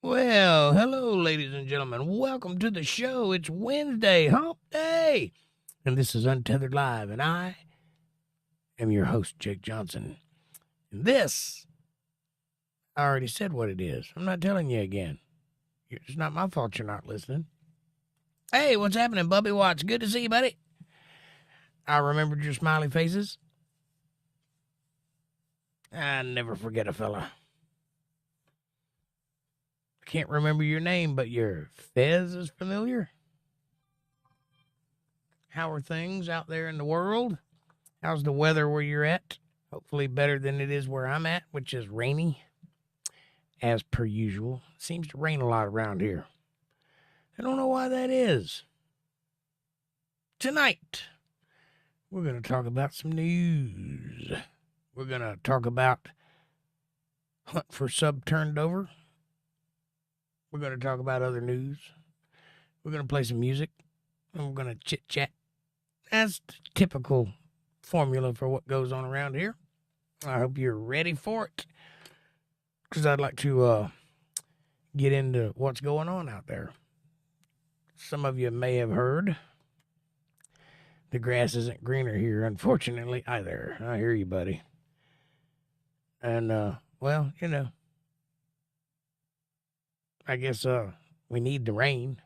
Well, hello, ladies and gentlemen. Welcome to the show. It's Wednesday, hump day. And this is Untethered Live, and I am your host, Jake Johnson. And this, I already said what it is. I'm not telling you again. It's not my fault you're not listening. Hey, what's happening, Bubby Watts? Good to see you, buddy. I remembered your smiley faces. I never forget a fella. I can't remember your name, but your fez is familiar. How are things out there in the world? How's the weather where you're at? Hopefully better than it is where I'm at, which is rainy, as per usual. It seems to rain a lot around here. I don't know why that is. Tonight, we're going to talk about some news. We're going to talk about Hunt for Sub-Turnt-Over. We're going to talk about other news. We're going to play some music. And we're going to chit-chat. That's the typical formula for what goes on around here. I hope you're ready for it, because I'd like to get into what's going on out there. Some of you may have heard the grass isn't greener here, unfortunately, either. I hear you, buddy. And, well, you know, I guess we need the rain.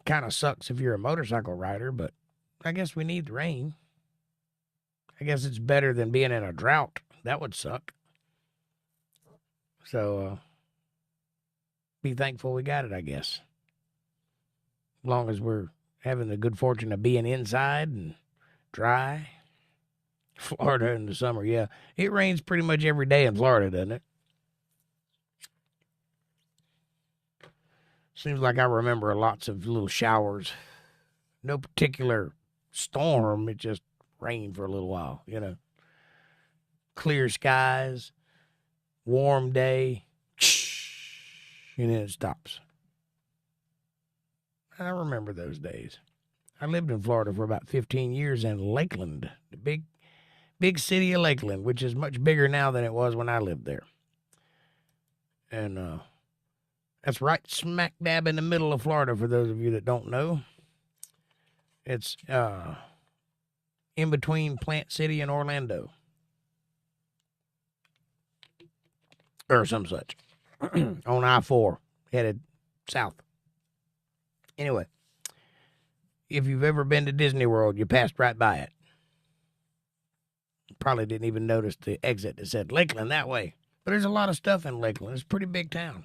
Kind of sucks if you're a motorcycle rider, but I guess we need the rain. I guess it's better than being in a drought. That would suck. So, be thankful we got it, I guess. As long as we're having the good fortune of being inside and dry. Florida in the summer, yeah. It rains pretty much every day in Florida, doesn't it? Seems like I remember lots of little showers. No particular storm. It just rained for a little while, you know. Clear skies, warm day, and then it stops. I remember those days. I lived in Florida for about 15 years in Lakeland, the big city of Lakeland, which is much bigger now than it was when I lived there. And that's right smack dab in the middle of Florida, for those of you that don't know. It's in between Plant City and Orlando. Or some such. On I-4, headed south. Anyway, if you've ever been to Disney World, you passed right by it. Probably didn't even notice the exit that said Lakeland that way. But there's a lot of stuff in Lakeland. It's a pretty big town.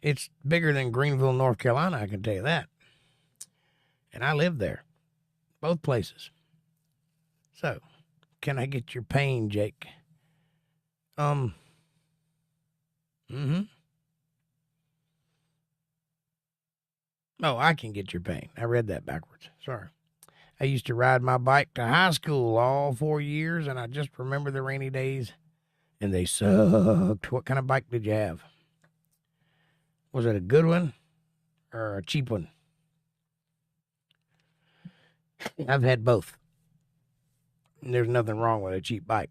It's bigger than Greenville, North Carolina, I can tell you that. And I live there. Both places. So, can I get your pain, Jake? Oh, I can get your pain. I read that backwards. Sorry. I used to ride my bike to high school all 4 years, and I just remember the rainy days, and they sucked. What kind of bike did you have? Was it a good one or a cheap one? I've had both. And there's nothing wrong with a cheap bike.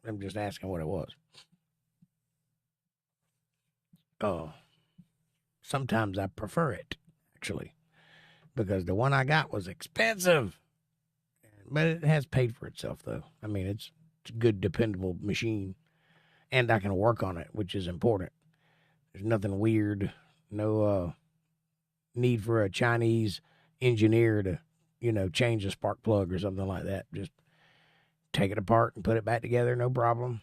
I'm just asking what it was. Oh, sometimes I prefer it, actually, because the one I got was expensive. But it has paid for itself, though. I mean, it's a good, dependable machine, and I can work on it, which is important. There's nothing weird, no need for a Chinese engineer to, change a spark plug or something like that. Just take it apart and put it back together, no problem.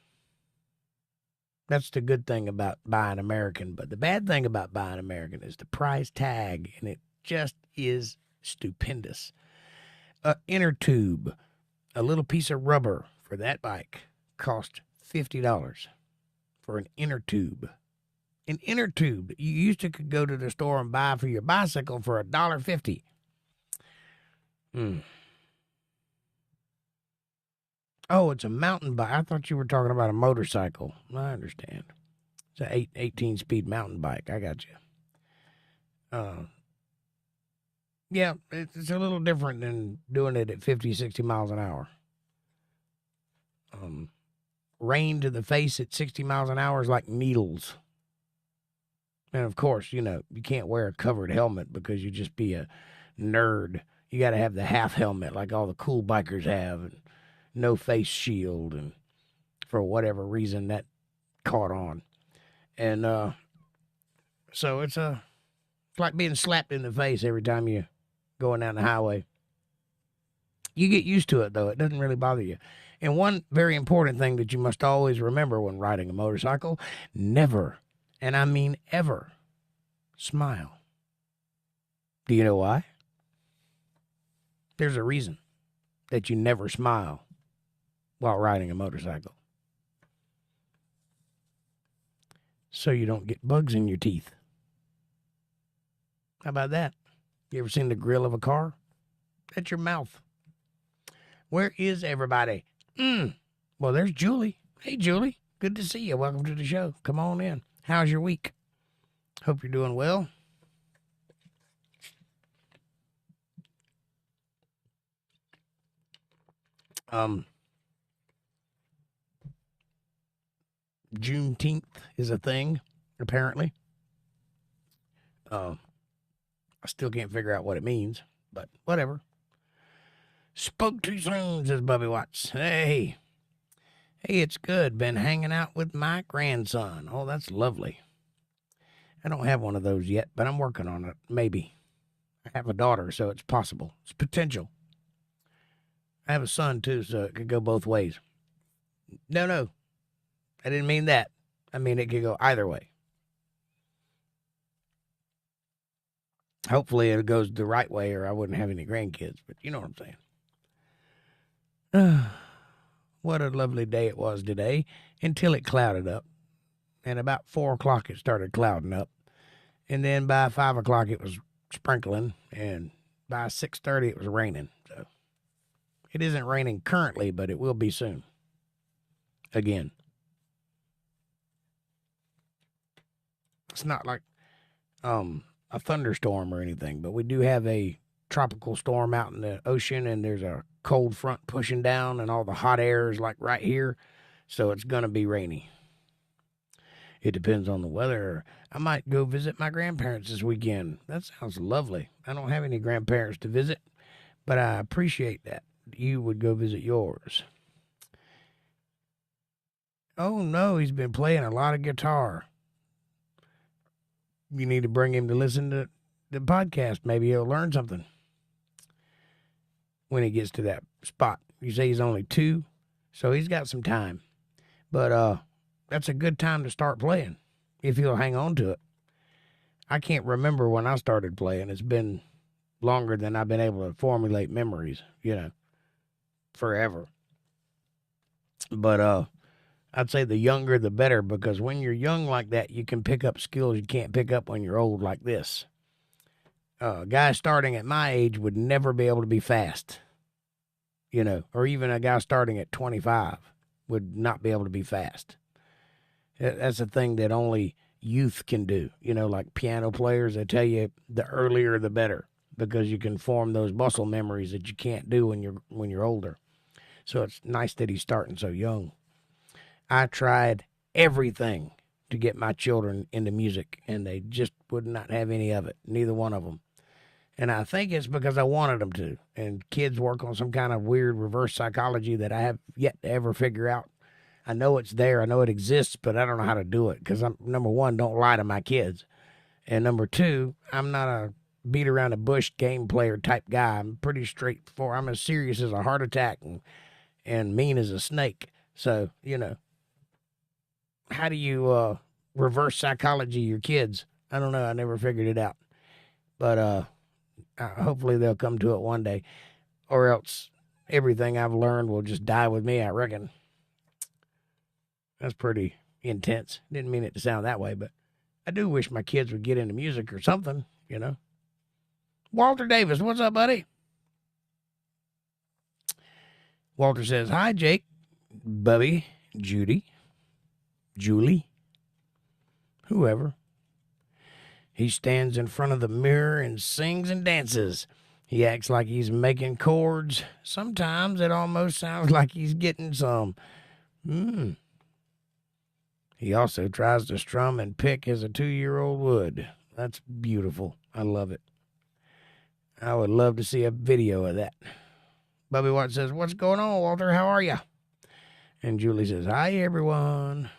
That's the good thing about buying American. But the bad thing about buying American is the price tag, and it just is stupendous. Inner tube, a little piece of rubber for that bike, cost $50 for an inner tube. An inner tube you used to could go to the store and buy for your bicycle for $1.50. Oh, it's a mountain bike. I thought you were talking about a motorcycle. I understand. It's an 18-speed mountain bike. I got you. Yeah, it's a little different than doing it at 50, 60 miles an hour. rain to the face at 60 miles an hour is like needles. And of course, you can't wear a covered helmet because you just be a nerd. You got to have the half helmet like all the cool bikers have, and no face shield, and for whatever reason that caught on. And so it's like being slapped in the face every time you're going down the highway. You get used to it, though. It doesn't really bother you. And one very important thing that you must always remember when riding a motorcycle, never, and I mean ever, smile. Do you know why? There's a reason that you never smile while riding a motorcycle. So you don't get bugs in your teeth. How about that? You ever seen the grill of a car? That's your mouth. Where is everybody? Well, there's Julie. Hey, Julie. Good to see you. Welcome to the show. Come on in. How's your week? Hope you're doing well. Juneteenth is a thing, apparently. I still can't figure out what it means, but whatever. Spoke too soon, says Bubby Watts. Hey, it's good. Been hanging out with my grandson. Oh, that's lovely. I don't have one of those yet, but I'm working on it. Maybe. I have a daughter, so it's possible. It's potential. I have a son, too, so it could go both ways. No. I didn't mean that. I mean, it could go either way. Hopefully it goes the right way or I wouldn't have any grandkids, but you know what I'm saying. What a lovely day it was today until it clouded up. And about 4 o'clock it started clouding up. And then by 5 o'clock it was sprinkling. And by 6:30 it was raining. So it isn't raining currently, but it will be soon. Again. It's not like a thunderstorm or anything, but we do have a tropical storm out in the ocean, and there's a cold front pushing down, and all the hot air is like right here, so it's going to be rainy. It depends on the weather. I might go visit my grandparents this weekend. That sounds lovely. I don't have any grandparents to visit, but I appreciate that. You would go visit yours. Oh, no, he's been playing a lot of guitar. You need to bring him to listen to the podcast. Maybe he'll learn something when he gets to that spot. You say he's only 2, so he's got some time. But that's a good time to start playing, if he'll hang on to it. I can't remember when I started playing. It's been longer than I've been able to formulate memories, forever. But I'd say the younger the better, because when you're young like that, you can pick up skills you can't pick up when you're old like this. A guy starting at my age would never be able to be fast, or even a guy starting at 25 would not be able to be fast. That's a thing that only youth can do. Like piano players, they tell you the earlier the better, because you can form those muscle memories that you can't do when you're older. So it's nice that he's starting so young. I tried everything to get my children into music, and they just would not have any of it, neither one of them. And I think it's because I wanted them to. And kids work on some kind of weird reverse psychology that I have yet to ever figure out. I know it's there, I know it exists, but I don't know how to do it, because I'm, number one, don't lie to my kids. And number two, I'm not a beat around the bush game player type guy. I'm pretty straightforward. I'm as serious as a heart attack and mean as a snake. So, how do you reverse psychology your kids? I don't know. I never figured it out. But hopefully they'll come to it one day. Or else everything I've learned will just die with me, I reckon. That's pretty intense. Didn't mean it to sound that way, but I do wish my kids would get into music or something, Walter Davis, what's up, buddy? Walter says, hi, Jake, Bubby, Julie, whoever. He stands in front of the mirror and sings and dances. He acts like he's making chords. Sometimes it almost sounds like he's getting some. He also tries to strum and pick as a 2-year-old would. That's beautiful. I love it. I would love to see a video of that. Bubby Watt says, "What's going on, Walter? How are you?" And Julie says, "Hi, everyone.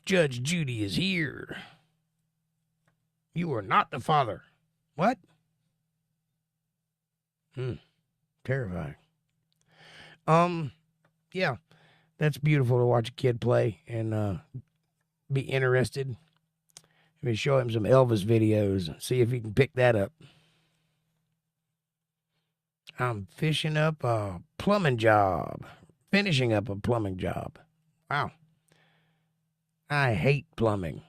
Judge Judy is here. You are not the father." What? Terrifying. Yeah, that's beautiful to watch a kid play and be interested. Maybe show him some Elvis videos, see if he can pick that up. I'm finishing up a plumbing job. Wow. I hate plumbing.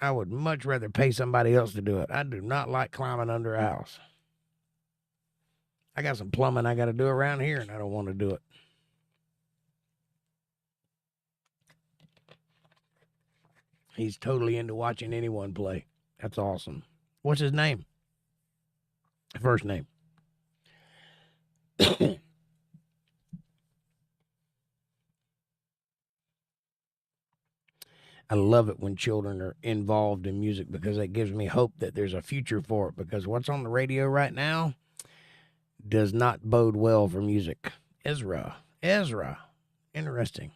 I would much rather pay somebody else to do it. I do not like climbing under a house. I got some plumbing I got to do around here, and I don't want to do it. He's totally into watching anyone play. That's awesome. What's his name? First name. I love it when children are involved in music because it gives me hope that there's a future for it, because what's on the radio right now does not bode well for music. Ezra. Interesting.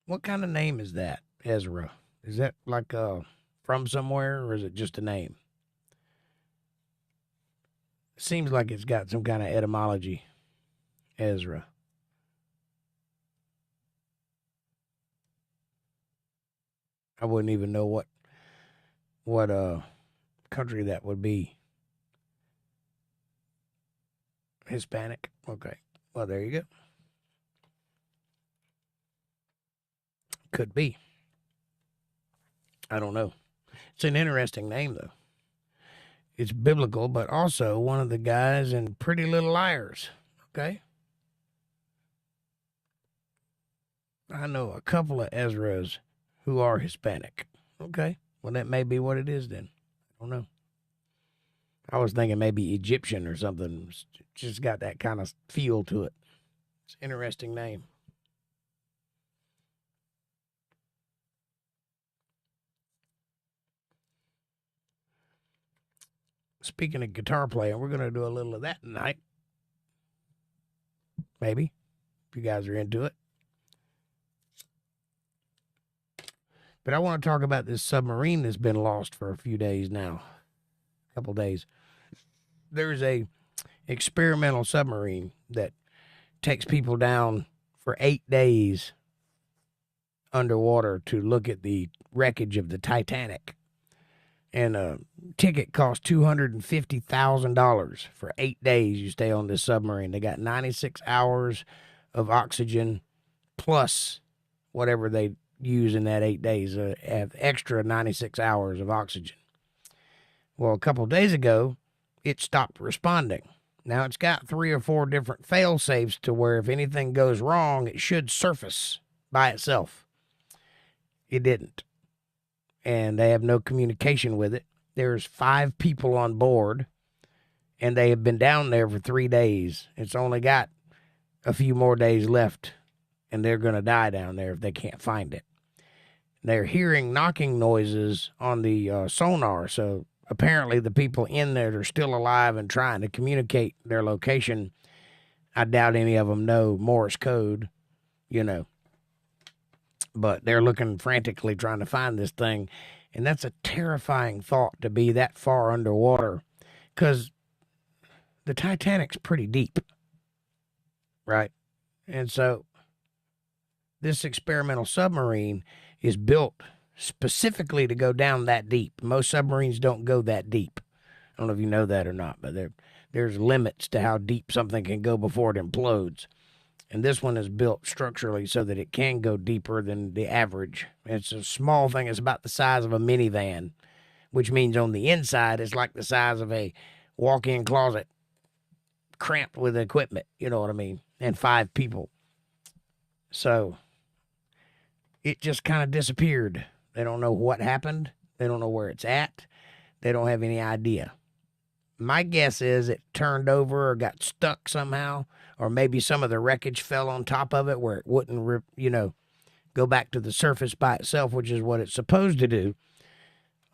What kind of name is that, Ezra? Is that like from somewhere, or is it just a name? Seems like it's got some kind of etymology. Ezra. I wouldn't even know what country that would be. Hispanic. Okay. Well, there you go. Could be. I don't know. It's an interesting name, though. It's biblical, but also one of the guys in Pretty Little Liars. Okay. I know a couple of Ezras who are Hispanic. Okay. Well, that may be what it is then. I don't know. I was thinking maybe Egyptian or something. It's just got that kind of feel to it. It's an interesting name. Speaking of guitar playing, we're going to do a little of that tonight. Maybe, if you guys are into it. But I want to talk about this submarine that's been lost for a few days now. A couple days. There's a experimental submarine that takes people down for 8 days underwater to look at the wreckage of the Titanic. And a ticket costs $250,000 for 8 days. You stay on this submarine. They got 96 hours of oxygen plus whatever they use in that 8 days. Have extra 96 hours of oxygen. Well, a couple of days ago, it stopped responding. Now it's got 3 or 4 different fail safes to where if anything goes wrong, it should surface by itself. It didn't. And they have no communication with it. There's 5 people on board, and they have been down there for 3 days. It's only got a few more days left, and they're going to die down there if they can't find it. They're hearing knocking noises on the sonar, so apparently the people in there are still alive and trying to communicate their location. I doubt any of them know Morse code, but they're looking frantically trying to find this thing. And that's a terrifying thought, to be that far underwater, because the Titanic's pretty deep, right? And so this experimental submarine is built specifically to go down that deep. Most submarines don't go that deep. I don't know if you know that or not, but there's limits to how deep something can go before it implodes. And this one is built structurally so that it can go deeper than the average. It's a small thing. It's about the size of a minivan, which means on the inside it's like the size of a walk-in closet, cramped with equipment, you know what I mean, and 5 people. So it just kind of disappeared. They don't know what happened. They don't know where it's at. They don't have any idea. My guess is it turned over or got stuck somehow, or maybe some of the wreckage fell on top of it where it wouldn't, go back to the surface by itself, which is what it's supposed to do,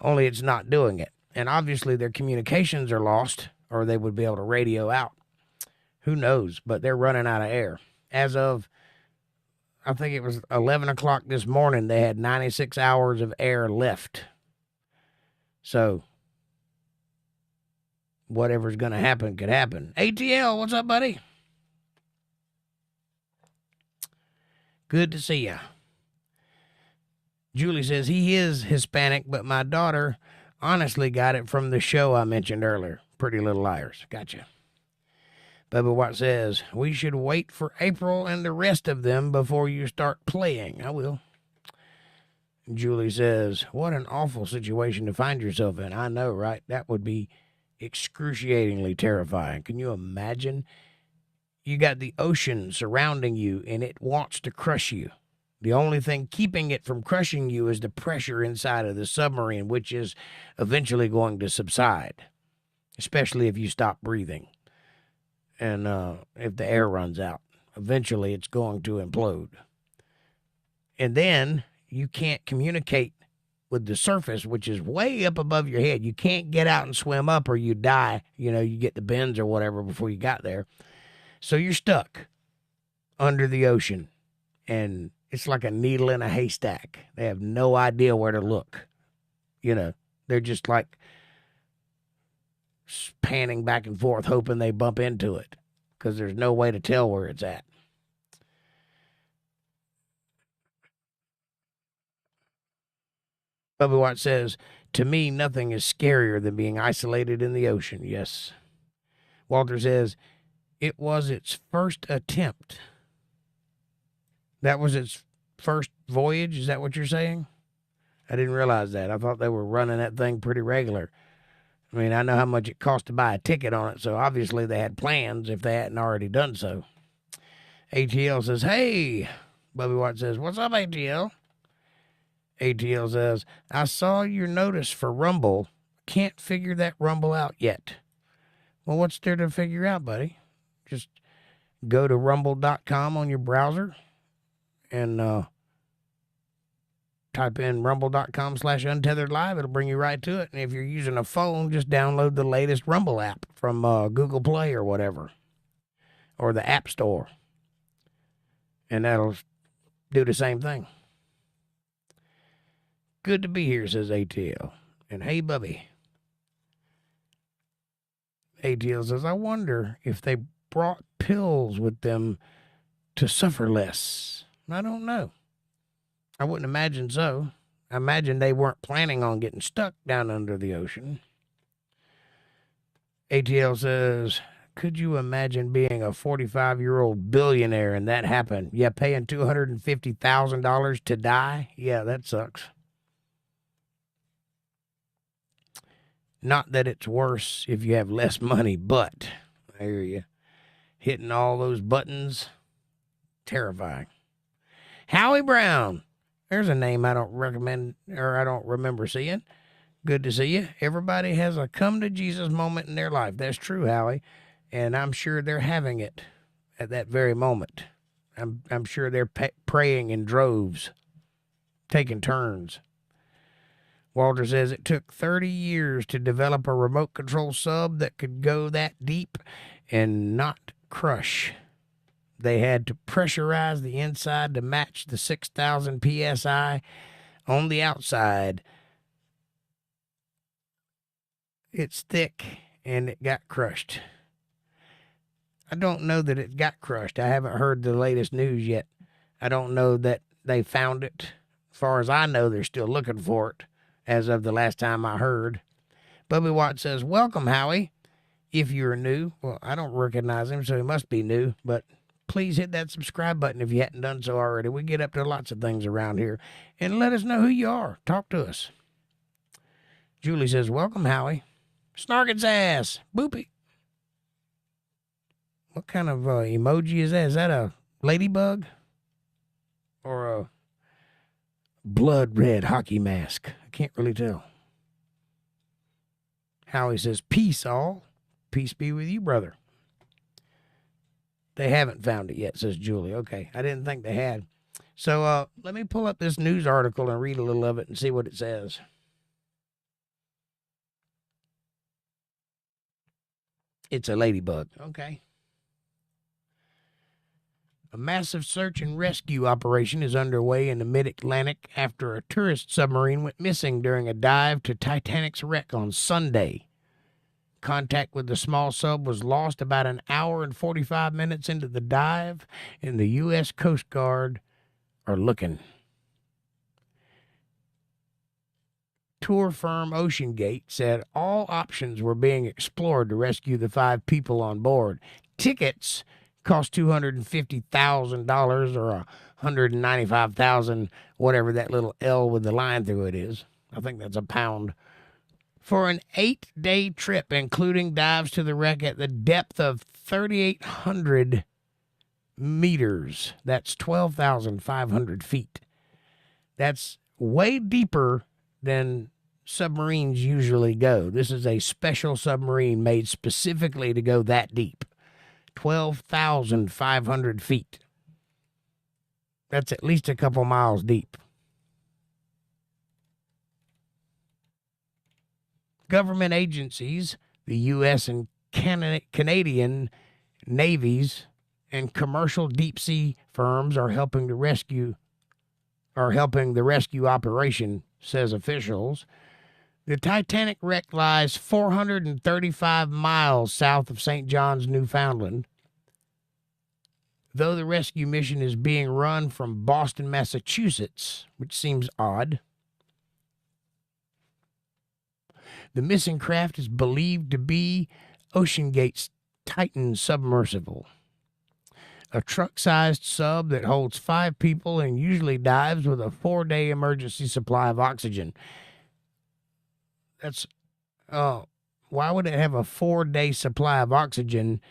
only it's not doing it. And obviously their communications are lost, or they would be able to radio out. Who knows? But they're running out of air. As of, I think it was 11 o'clock this morning, they had 96 hours of air left. So whatever's going to happen could happen. ATL, what's up, buddy? Good to see ya. Julie says, he is Hispanic, but my daughter honestly got it from the show I mentioned earlier, Pretty Little Liars. Gotcha. Bubba Watt says, we should wait for April and the rest of them before you start playing. I will. Julie says, what an awful situation to find yourself in. I know, right? That would be excruciatingly terrifying. Can you imagine? You got the ocean surrounding you, and it wants to crush you. The only thing keeping it from crushing you is the pressure inside of the submarine, which is eventually going to subside, especially if you stop breathing. And if the air runs out, eventually it's going to implode. And then you can't communicate with the surface, which is way up above your head. You can't get out and swim up or you die. You get the bends or whatever before you got there. So you're stuck under the ocean, and it's like a needle in a haystack. They have no idea where to look. They're just like panning back and forth, hoping they bump into it, because there's no way to tell where it's at. Bubby Watt says, to me, nothing is scarier than being isolated in the ocean. Yes. Walter says, it was its first attempt. That was its first voyage? Is that what you're saying? I didn't realize that. I thought they were running that thing pretty regular. I mean, I know how much it cost to buy a ticket on it, so obviously they had plans if they hadn't already done so. ATL says, hey. Bubby Watt says, what's up, ATL? ATL says, I saw your notice for Rumble. Can't figure that Rumble out yet. Well, what's there to figure out, buddy? Just go to rumble.com on your browser and type in rumble.com/UntetheredLive. It'll bring you right to it. And if you're using a phone, just download the latest Rumble app from Google Play or whatever, or the App Store. And that'll do the same thing. Good to be here, says ATL. And hey, Bubby. ATL says, I wonder if they brought pills with them to suffer less. I don't know. I wouldn't imagine so. I imagine they weren't planning on getting stuck down under the ocean. ATL says, could you imagine being a 45-year-old billionaire and that happened? Yeah, paying $250,000 to die? Yeah, that sucks. Not that it's worse if you have less money, but I hear you. Hitting all those buttons, terrifying. Howie Brown. There's a name I don't recommend, or I don't remember seeing. Good to see you. Everybody has a come to Jesus moment in their life. That's true, Howie. And I'm sure they're having it at that very moment. I'm sure they're praying in droves, taking turns. Walter says it took 30 years to develop a remote control sub that could go that deep and not crush. They had to pressurize the inside to match the 6,000 PSI on the outside. It's thick and it got crushed. I don't know that it got crushed. I haven't heard the latest news yet. I don't know that they found it. As far as I know, they're still looking for it, as of the last time I heard. Bubby Watt says, welcome, Howie. If you're new, well, I don't recognize him, so he must be new, but please hit that subscribe button if you hadn't done so already. We get up to lots of things around here. And let us know who you are. Talk to us. Julie says, welcome, Howie. Snark's ass. Boopy. What kind of emoji is that? Is that a ladybug? Or a blood red hockey mask? I can't really tell. Howie says, peace all. Peace be with you, brother. They haven't found it yet, says Julie. Okay, I didn't think they had. So let me pull up this news article and read a little of it and see what it says. It's a ladybug. Okay. A massive search and rescue operation is underway in the mid-Atlantic after a tourist submarine went missing during a dive to Titanic's wreck on Sunday. Contact with the small sub was lost about an hour and 45 minutes into the dive, and the U.S. Coast Guard are looking. Tour firm OceanGate said all options were being explored to rescue the 5 people on board. Tickets cost $250,000 or $195,000, whatever that little L with the line through it is. I think that's a pound. For an 8-day trip, including dives to the wreck at the depth of 3,800 meters. That's 12,500 feet. That's way deeper than submarines usually go. This is a special submarine made specifically to go that deep. 12,500 feet. That's at least a couple miles deep. Government agencies, the U.S. and Canadian navies, and commercial deep-sea firms are helping the rescue operation, says officials. The Titanic wreck lies 435 miles south of St. John's, Newfoundland. Though the rescue mission is being run from Boston, Massachusetts, which seems odd. The missing craft is believed to be OceanGate's Titan submersible, a truck-sized sub that holds 5 people and usually dives with a 4-day emergency supply of oxygen. That's, why would it have a 4-day supply of oxygen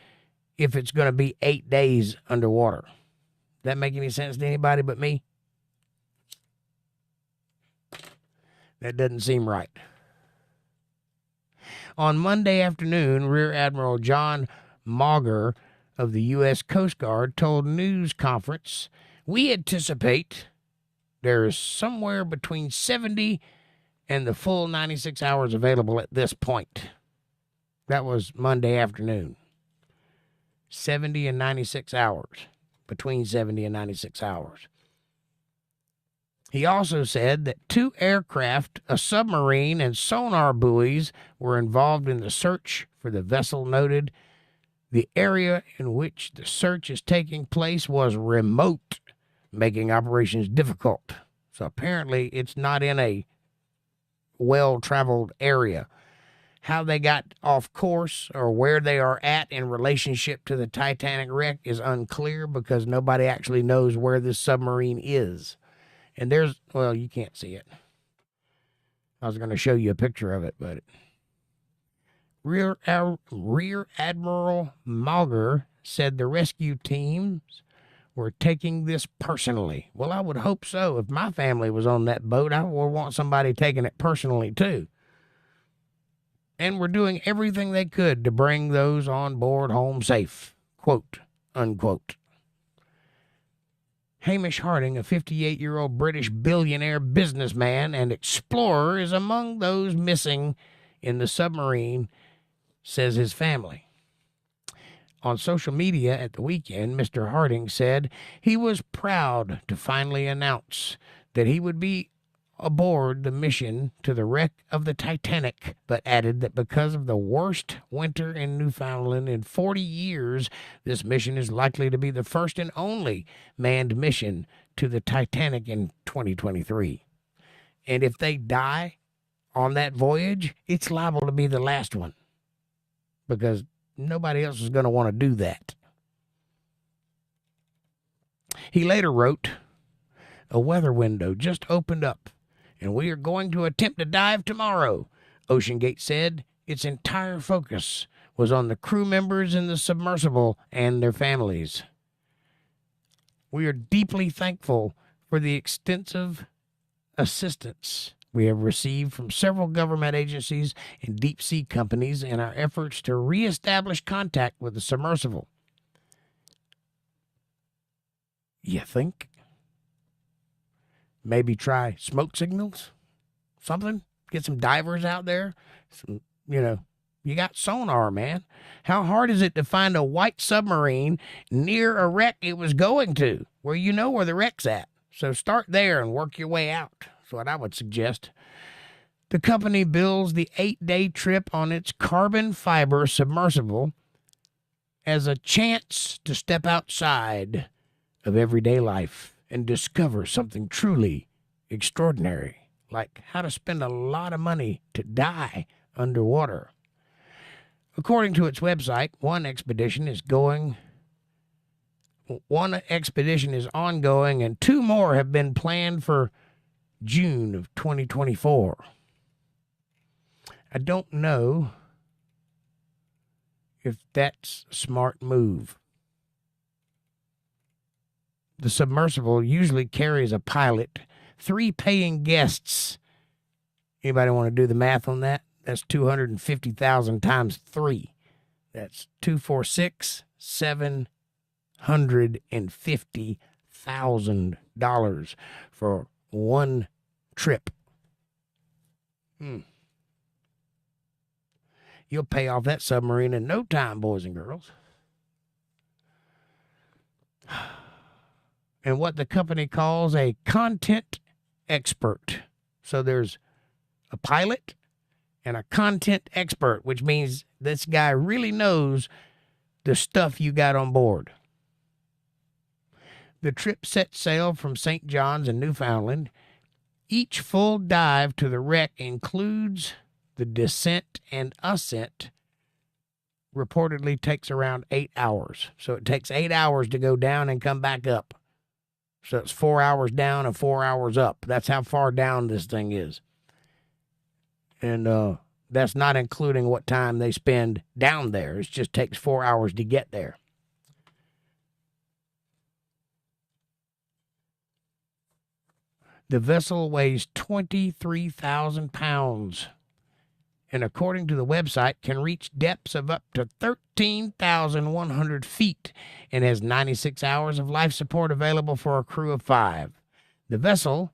if it's going to be 8 days underwater? That make any sense to anybody but me? That doesn't seem right. On Monday afternoon, Rear Admiral John Mauger of the U.S. Coast Guard told news conference, "We anticipate there is somewhere between 70 and the full 96 hours available at this point." That was Monday afternoon. 70 and 96 hours. Between 70 and 96 hours. He also said that 2 aircraft, a submarine, and sonar buoys were involved in the search for the vessel. Noted the area in which the search is taking place was remote, making operations difficult. So apparently it's not in a well-traveled area. How they got off course or where they are at in relationship to the Titanic wreck is unclear because nobody actually knows where this submarine is. And there's, well, you can't see it. I was going to show you a picture of it, but Rear Admiral Mauger said the rescue teams were taking this personally. Well, I would hope so. If my family was on that boat, I would want somebody taking it personally, too. And we're doing everything they could to bring those on board home safe, quote, unquote. Hamish Harding, a 58-year-old British billionaire businessman and explorer, is among those missing in the submarine, says his family. On social media at the weekend, Mr. Harding said he was proud to finally announce that he would be aboard the mission to the wreck of the Titanic, but added that because of the worst winter in Newfoundland in 40 years, this mission is likely to be the first and only manned mission to the Titanic in 2023. And if they die on that voyage, it's liable to be the last one because nobody else is going to want to do that. He later wrote, "A weather window just opened up, and we are going to attempt to dive tomorrow." OceanGate said its entire focus was on the crew members in the submersible and their families. "We are deeply thankful for the extensive assistance we have received from several government agencies and deep-sea companies in our efforts to reestablish contact with the submersible. You think? Maybe try smoke signals? Something? Get some divers out there? Some, you got sonar, man. How hard is it to find a white submarine near a wreck it was going to, where you know where the wreck's at? So start there and work your way out. That's what I would suggest. The company bills the 8-day trip on its carbon fiber submersible as a chance to step outside of everyday life and discover something truly extraordinary, like how to spend a lot of money to die underwater. According to its website, one expedition is ongoing, and 2 more have been planned for June of 2024. I don't know if that's a smart move. The submersible usually carries a pilot, 3 paying guests. Anybody want to do the math on that? That's 250,000 times 3. That's $750,000 for one trip. You'll pay off that submarine in no time, boys and girls. And what the company calls a content expert. So there's a pilot and a content expert, which means this guy really knows the stuff you got on board. The trip sets sail from St. John's in Newfoundland. Each full dive to the wreck includes the descent and ascent. Reportedly takes around 8 hours. So it takes 8 hours to go down and come back up. So it's 4 hours down and 4 hours up. That's how far down this thing is. And that's not including what time they spend down there. It just takes 4 hours to get there. The vessel weighs 23,000 pounds. And according to the website, can reach depths of up to 13,100 feet and has 96 hours of life support available for a crew of 5. The vessel,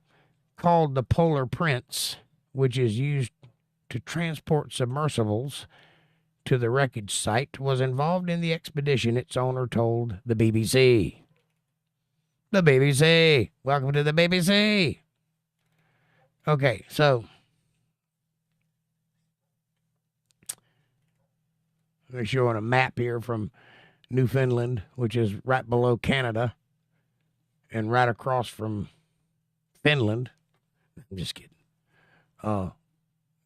called the Polar Prince, which is used to transport submersibles to the wreckage site, was involved in the expedition, its owner told the BBC. The BBC. Welcome to the BBC. Okay, so they're showing a map here from Newfoundland, which is right below Canada and right across from Finland. I'm just kidding.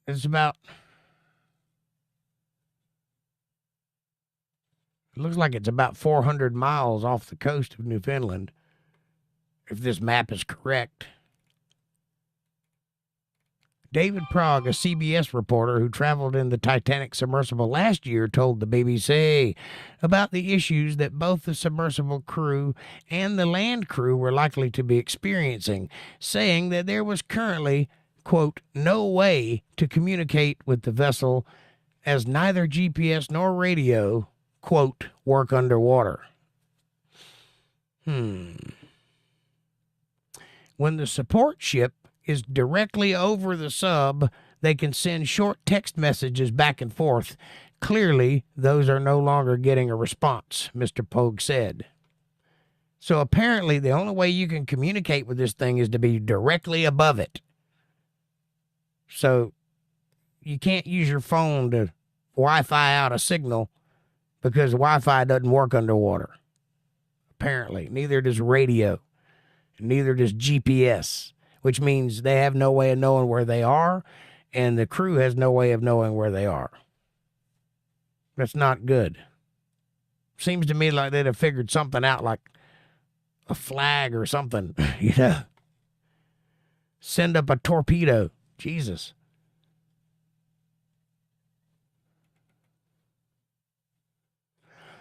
It's about, it looks like it's about 400 miles off the coast of Newfoundland, if this map is correct. David Prague, a CBS reporter who traveled in the Titanic submersible last year, told the BBC about the issues that both the submersible crew and the land crew were likely to be experiencing, saying that there was currently, quote, no way to communicate with the vessel as neither GPS nor radio, quote, work underwater. When the support ship is directly over the sub, they can send short text messages back and forth. Clearly, those are no longer getting a response, Mr. Pogue said. So apparently, the only way you can communicate with this thing is to be directly above it. So you can't use your phone to Wi-Fi out a signal because Wi-Fi doesn't work underwater. Apparently, neither does radio, neither does GPS, which means they have no way of knowing where they are, and the crew has no way of knowing where they are. That's not good. Seems to me like they'd have figured something out, like a flag or something, you know. Send up a torpedo. Jesus.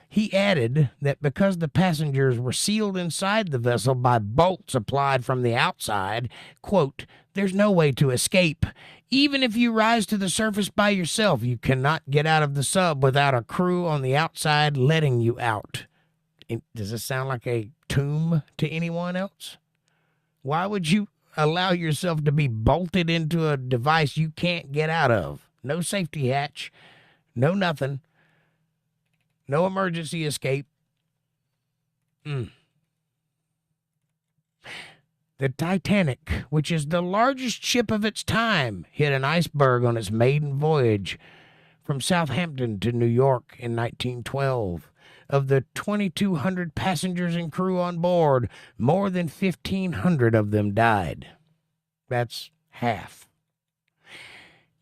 He added that because the passengers were sealed inside the vessel by bolts applied from the outside, quote, there's no way to escape. Even if you rise to the surface by yourself, you cannot get out of the sub without a crew on the outside letting you out. Does this sound like a tomb to anyone else? Why would you allow yourself to be bolted into a device you can't get out of? No safety hatch, no nothing, no emergency escape. The Titanic, which is the largest ship of its time, hit an iceberg on its maiden voyage from Southampton to New York in 1912. Of the 2,200 passengers and crew on board, more than 1,500 of them died. That's half.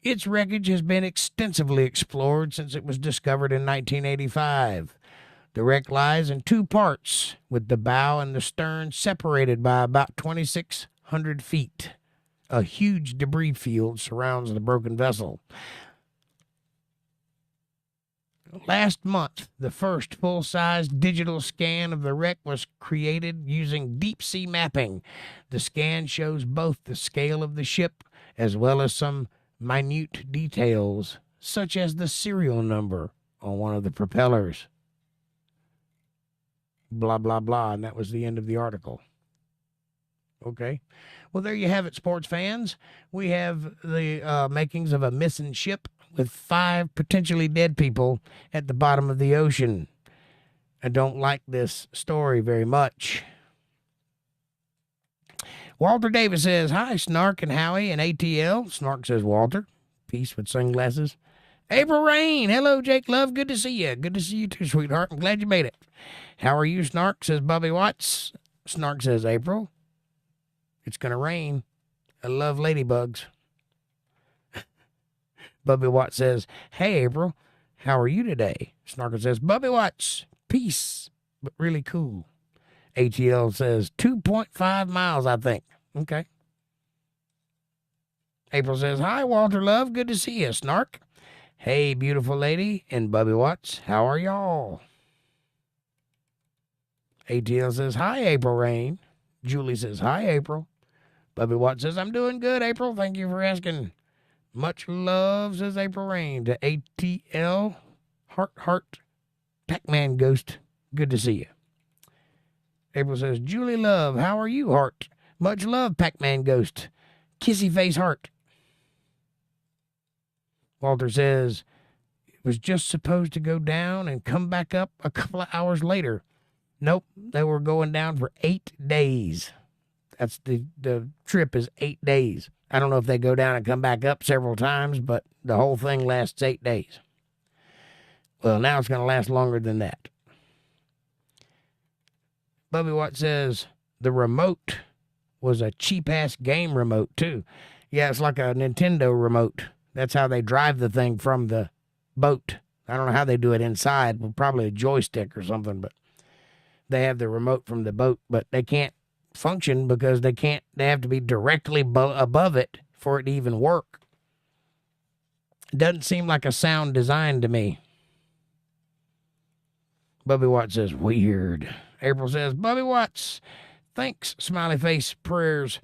Its wreckage has been extensively explored since it was discovered in 1985. The wreck lies in two parts, with the bow and the stern separated by about 2,600 feet. A huge debris field surrounds the broken vessel. Last month, the first full-size digital scan of the wreck was created using deep-sea mapping. The scan shows both the scale of the ship as well as some minute details, such as the serial number on one of the propellers. Blah, blah, blah, and that was the end of the article. Okay. Well, there you have it, sports fans. We have the makings of a missing ship with 5 potentially dead people at the bottom of the ocean. I don't like this story very much. Walter Davis says, hi, Snark and Howie and ATL. Snark says, Walter. Peace with sunglasses. April Rain. Hello, Jake Love. Good to see you. Good to see you too, sweetheart. I'm glad you made it. How are you, Snark? Says Bubby Watts. Snark says, April. It's going to rain. I love ladybugs. Bubby Watts says, hey, April. How are you today? Snark says, Bubby Watts. Peace, but really cool. ATL says 2.5 miles, I think. Okay. April says, hi, Walter Love. Good to see you, Snark. Hey, beautiful lady and Bubby Watts. How are y'all? ATL says, hi, April Rain. Julie says, hi, April. Bubby Watts says, I'm doing good, April. Thank you for asking. Much love, says April Rain. To ATL, Heart, Pac-Man Ghost. Good to see you. April says, Julie Love, how are you, Heart? Much love, Pac-Man Ghost. Kissy face heart. Walter says, it was just supposed to go down and come back up a couple of hours later. Nope, they were going down for 8 days. That's the trip is 8 days. I don't know if they go down and come back up several times, but the whole thing lasts 8 days. Well, now it's going to last longer than that. Bubby Watt says the remote was a cheap-ass game remote, too. Yeah, it's like a Nintendo remote. That's how they drive the thing from the boat. I don't know how they do it inside. Well, probably a joystick or something, but they have the remote from the boat, but they can't function because they have to be directly above it for it to even work. It doesn't seem like a sound design to me. Bubby Watts says, weird. April says, Bubby Watts, thanks, smiley face, prayers,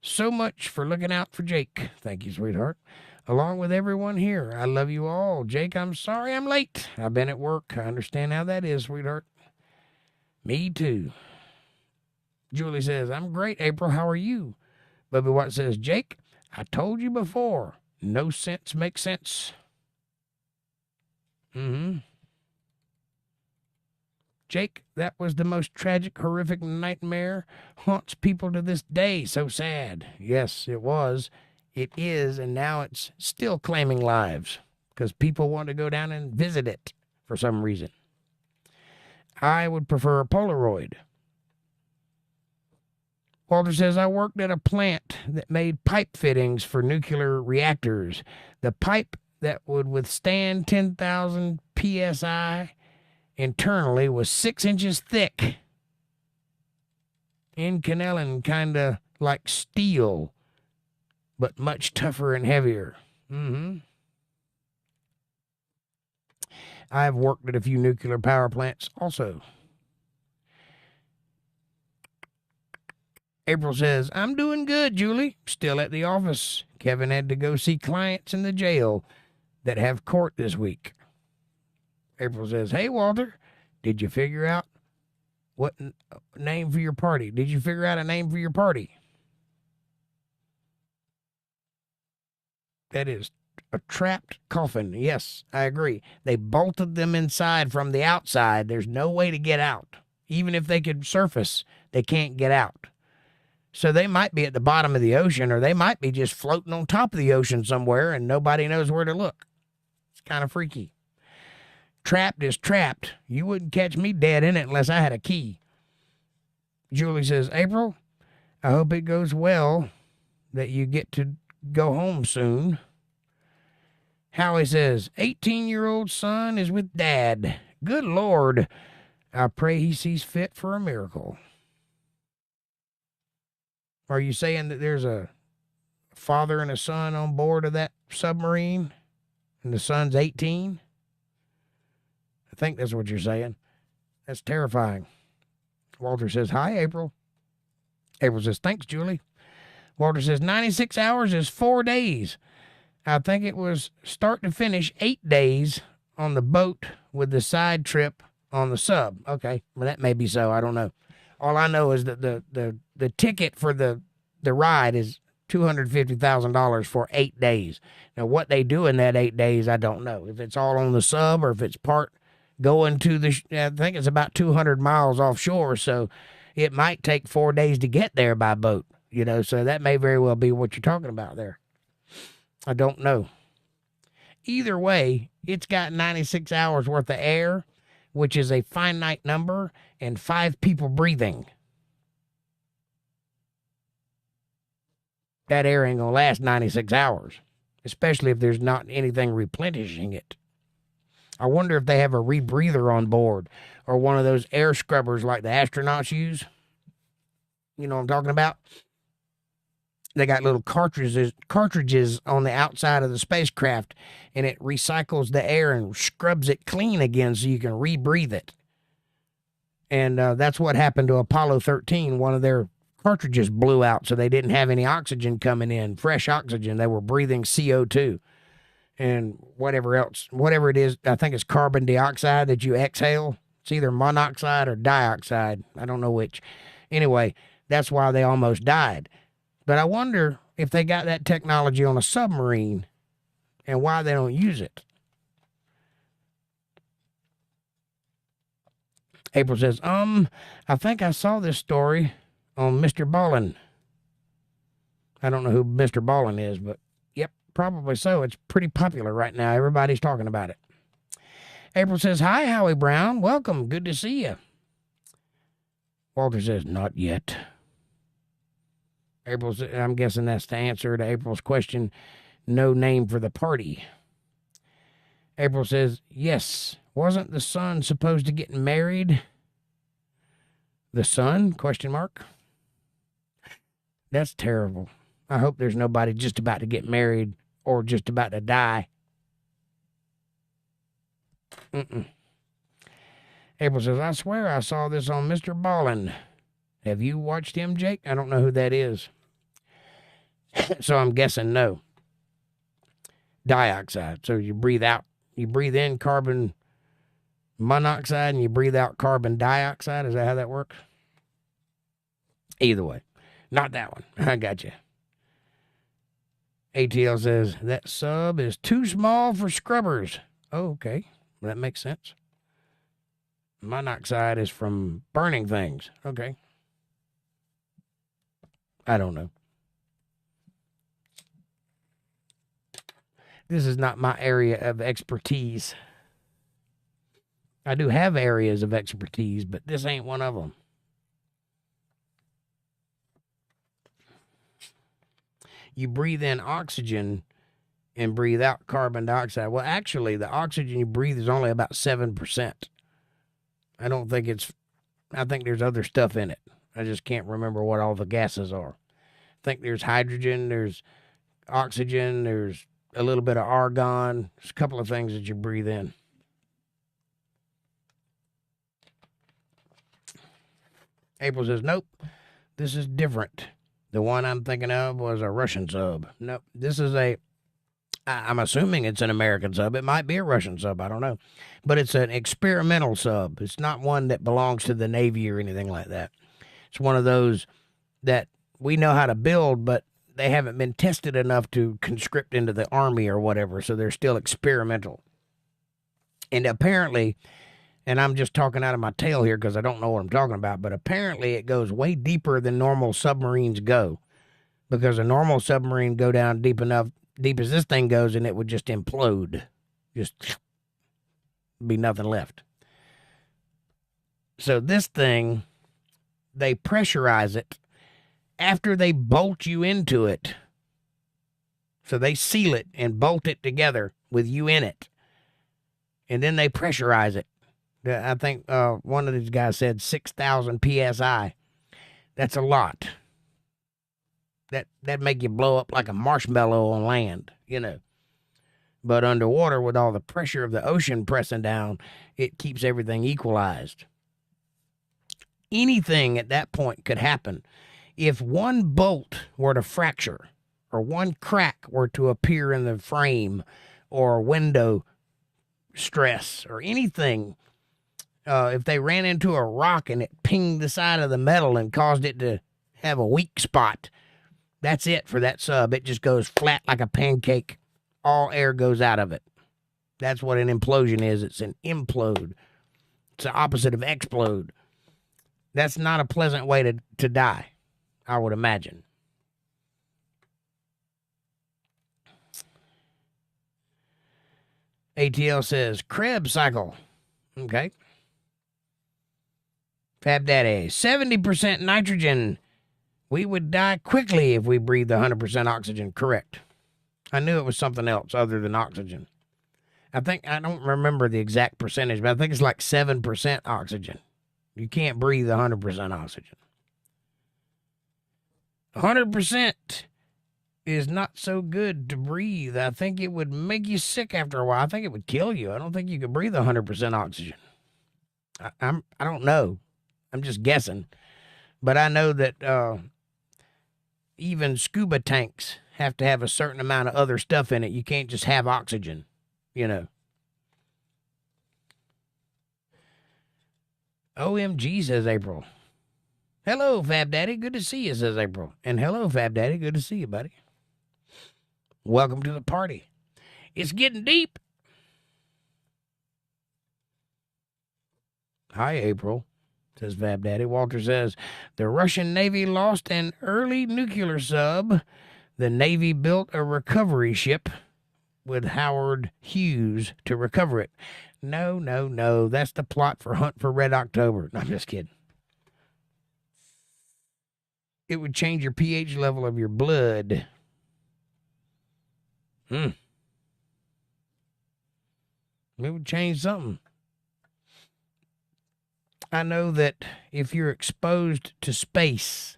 so much for looking out for Jake. Thank you, sweetheart. Along with everyone here, I love you all. Jake, I'm sorry I'm late. I've been at work. I understand how that is, sweetheart. Me too. Julie says, I'm great, April. How are you? Bubby Watts says, Jake, I told you before, no sense makes sense. Jake, that was the most tragic, horrific nightmare. Haunts people to this day. So sad. Yes, it was. It is, and now it's still claiming lives because people want to go down and visit it for some reason. I would prefer a Polaroid. Walter says, I worked at a plant that made pipe fittings for nuclear reactors. The pipe that would withstand 10,000 psi internally was 6 inches thick. Inconel, kind of like steel, but much tougher and heavier. I've worked at a few nuclear power plants also. April says, I'm doing good, Julie. Still at the office. Kevin had to go see clients in the jail that have court this week. April says, hey, Walter, did you figure out What name for your party? Did you figure out a name for your party? That is a trapped coffin. Yes, I agree. They bolted them inside from the outside. There's no way to get out. Even if they could surface, they can't get out. So they might be at the bottom of the ocean, or they might be just floating on top of the ocean somewhere and nobody knows where to look. It's kind of freaky. Trapped is trapped. You wouldn't catch me dead in it unless I had a key. Julie says, April, I hope it goes well, that you get to go home soon. Howie says, 18-year-old son is with Dad. Good Lord. I pray he sees fit for a miracle. Are you saying that there's a father and a son on board of that submarine and the son's 18? I think that's what you're saying. That's terrifying. Walter says, hi, April. April says, thanks, Julie. Walter says, 96 hours is 4 days. I think it was start to finish 8 days on the boat with the side trip on the sub. Okay, well, that may be so. I don't know. All I know is that the ticket for the ride is $250,000 for 8 days. Now, what they do in that 8 days, I don't know. If it's all on the sub or if it's part going to I think it's about 200 miles offshore, so it might take 4 days to get there by boat, you know, so that may very well be what you're talking about there. I don't know. Either way, it's got 96 hours worth of air, which is a finite number, and 5 people breathing. That air ain't gonna last 96 hours, especially if there's not anything replenishing it. I wonder if they have a rebreather on board or one of those air scrubbers like the astronauts use. You know what I'm talking about? They got little cartridges on the outside of the spacecraft, and it recycles the air and scrubs it clean again so you can rebreathe it. And that's what happened to Apollo 13. One of their cartridges blew out, so they didn't have any oxygen coming in, fresh oxygen. They were breathing CO2 and whatever else, whatever it is. I think it's carbon dioxide that you exhale. It's either monoxide or dioxide. I don't know which. Anyway, that's why they almost died. But I wonder if they got that technology on a submarine and why they don't use it. April says, I think I saw this story on Mr. Ballin. I don't know who Mr. Ballin is, but yep, probably so. It's pretty popular right now. Everybody's talking about it. April says, hi, Howie Brown. Welcome. Good to see you. Walter says, not yet. I'm guessing that's the answer to April's question. No name for the party. April says, yes. Wasn't the son supposed to get married? The son? Question mark. That's terrible. I hope there's nobody just about to get married or just about to die. April says, I swear I saw this on Mr. Ballin. Have you watched him, Jake? I don't know who that is. So I'm guessing no. Dioxide. So you breathe out. You breathe in carbon monoxide and you breathe out carbon dioxide. Is that how that works? Either way. Not that one. I got you. ATL says, that sub is too small for scrubbers. Oh, okay. That makes sense. Monoxide is from burning things. Okay. I don't know. This is not my area of expertise. I do have areas of expertise, but this ain't one of them. You breathe in oxygen and breathe out carbon dioxide. Well, actually, the oxygen you breathe is only about 7%. I think there's other stuff in it. I just can't remember what all the gases are. I think there's hydrogen, there's oxygen, there's a little bit of argon. There's a couple of things that you breathe in. April says, nope, this is different. The one I'm thinking of was a Russian sub. Nope, this is a I'm assuming it's an American sub. It might be a Russian sub. I don't know. But it's an experimental sub. It's not one that belongs to the Navy or anything like that. It's one of those that we know how to build, but they haven't been tested enough to conscript into the Army or whatever, so they're still experimental. And apparently, and I'm just talking out of my tail here because I don't know what I'm talking about, but apparently it goes way deeper than normal submarines go, because a normal submarine go down deep enough, deep as this thing goes, and it would just implode. Just be nothing left. So this thing, they pressurize it after they bolt you into it. So they seal it and bolt it together with you in it. And then they pressurize it. I think one of these guys said 6,000 PSI. That's a lot. That make you blow up like a marshmallow on land, you know. But underwater, with all the pressure of the ocean pressing down, it keeps everything equalized. Anything at that point could happen. If one bolt were to fracture, or one crack were to appear in the frame, or window stress, or anything, if they ran into a rock and it pinged the side of the metal and caused it to have a weak spot, that's it for that sub. It just goes flat like a pancake. All air goes out of it. That's what an implosion is. It's an implode. It's the opposite of explode. That's not a pleasant way to die, I would imagine. ATL says, Krebs cycle. Okay. Fab Daddy, 70% nitrogen. We would die quickly if we breathed 100% oxygen. Correct. I knew it was something else other than oxygen. I don't remember the exact percentage, but I think it's like 7% oxygen. You can't breathe 100% oxygen. 100% is not so good to breathe. I think it would make you sick after a while. I think it would kill you. I don't think you could breathe 100% oxygen. I don't know. I'm just guessing. But I know that even scuba tanks have to have a certain amount of other stuff in it. You can't just have oxygen, you know. OMG, says April. Hello, Fab Daddy. Good to see you, says April. And hello, Fab Daddy. Good to see you, buddy. Welcome to the party. It's getting deep. Hi, April, says Fab Daddy. Walter says, the Russian Navy lost an early nuclear sub. The Navy built a recovery ship with Howard Hughes to recover it. No. That's the plot for Hunt for Red October. No, I'm just kidding. It would change your pH level of your blood. It would change something. I know that if you're exposed to space,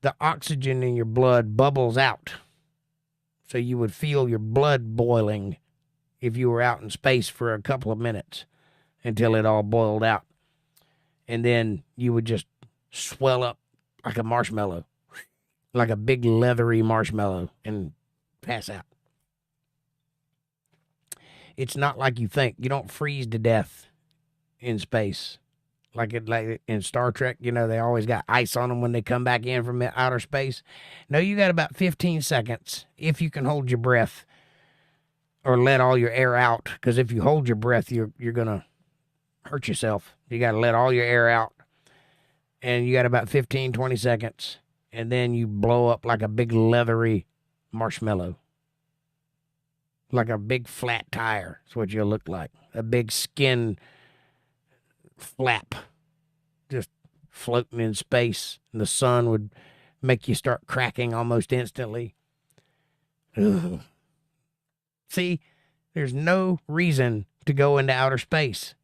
the oxygen in your blood bubbles out. So you would feel your blood boiling if you were out in space for a couple of minutes until it all boiled out. And then you would just swell up like a marshmallow, like a big leathery marshmallow, and pass out. It's not like you think. You don't freeze to death in space. Like in Star Trek, you know, they always got ice on them when they come back in from outer space. No, you got about 15 seconds if you can hold your breath or let all your air out. Because if you hold your breath, you're going to hurt yourself. You got to let all your air out. And you got about 15, 20 seconds. And then you blow up like a big leathery marshmallow. Like a big flat tire. That's what you'll look like. A big skin flap just floating in space, and the sun would make you start cracking almost instantly. Ugh. See, there's no reason to go into outer space.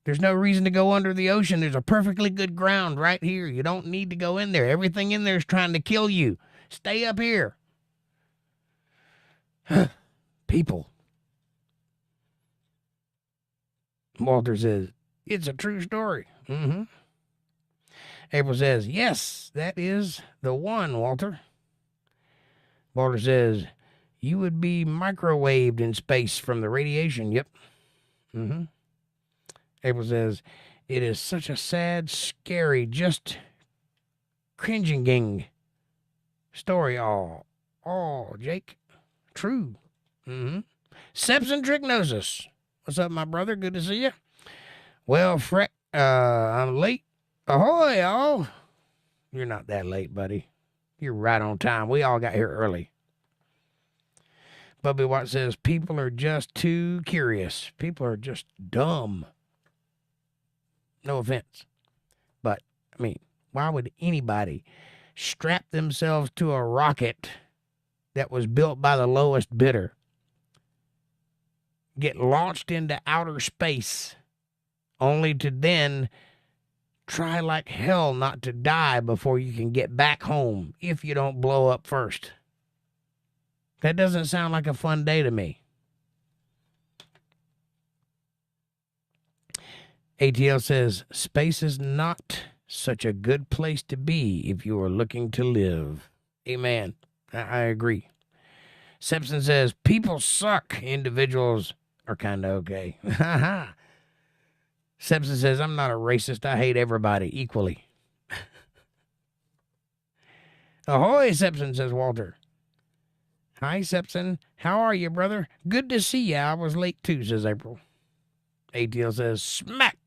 There's no reason to go under the ocean. There's a perfectly good ground right here. You don't need to go in there. Everything in there is trying to kill you. Stay up here. People. Walter says, it's a true story. April says, yes, that is the one, Walter. Walter says, You would be microwaved in space from the radiation. Yep. April says, it is such a sad, scary, just cringing story. Oh, Jake. True. Sepson Trichnosis. What's up, my brother? Good to see you. Well, I'm late. Ahoy, y'all. You're not that late, buddy. You're right on time. We all got here early. Bubby Watt says, people are just too curious. People are just dumb. No offense. But, I mean, why would anybody strap themselves to a rocket that was built by the lowest bidder, get launched into outer space, only to then try like hell not to die before you can get back home if you don't blow up first? That doesn't sound like a fun day to me. ATL says, space is not such a good place to be if you are looking to live. Amen. I agree. Simpson says, people suck. Individuals are kind of okay. Simpson says, I'm not a racist. I hate everybody equally. Ahoy, Simpson, says Walter. Hi, Simpson. How are you, brother? Good to see you. I was late too, says April. ATL says, smack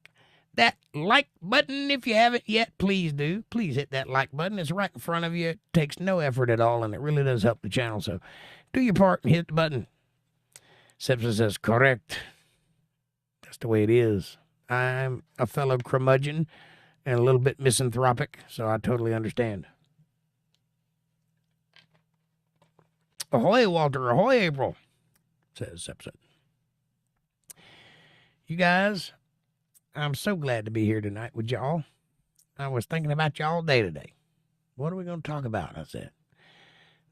that like button if you haven't yet. Please do. Please hit that like button. It's right in front of you. It takes no effort at all, and it really does help the channel. So do your part and hit the button. Simpson says, correct. That's the way it is. I'm a fellow curmudgeon and a little bit misanthropic, so I totally understand. Ahoy, Walter. Ahoy, April, says Simpson. You guys, I'm so glad to be here tonight with y'all. I was thinking about you all day today. What are we going to talk about? I said,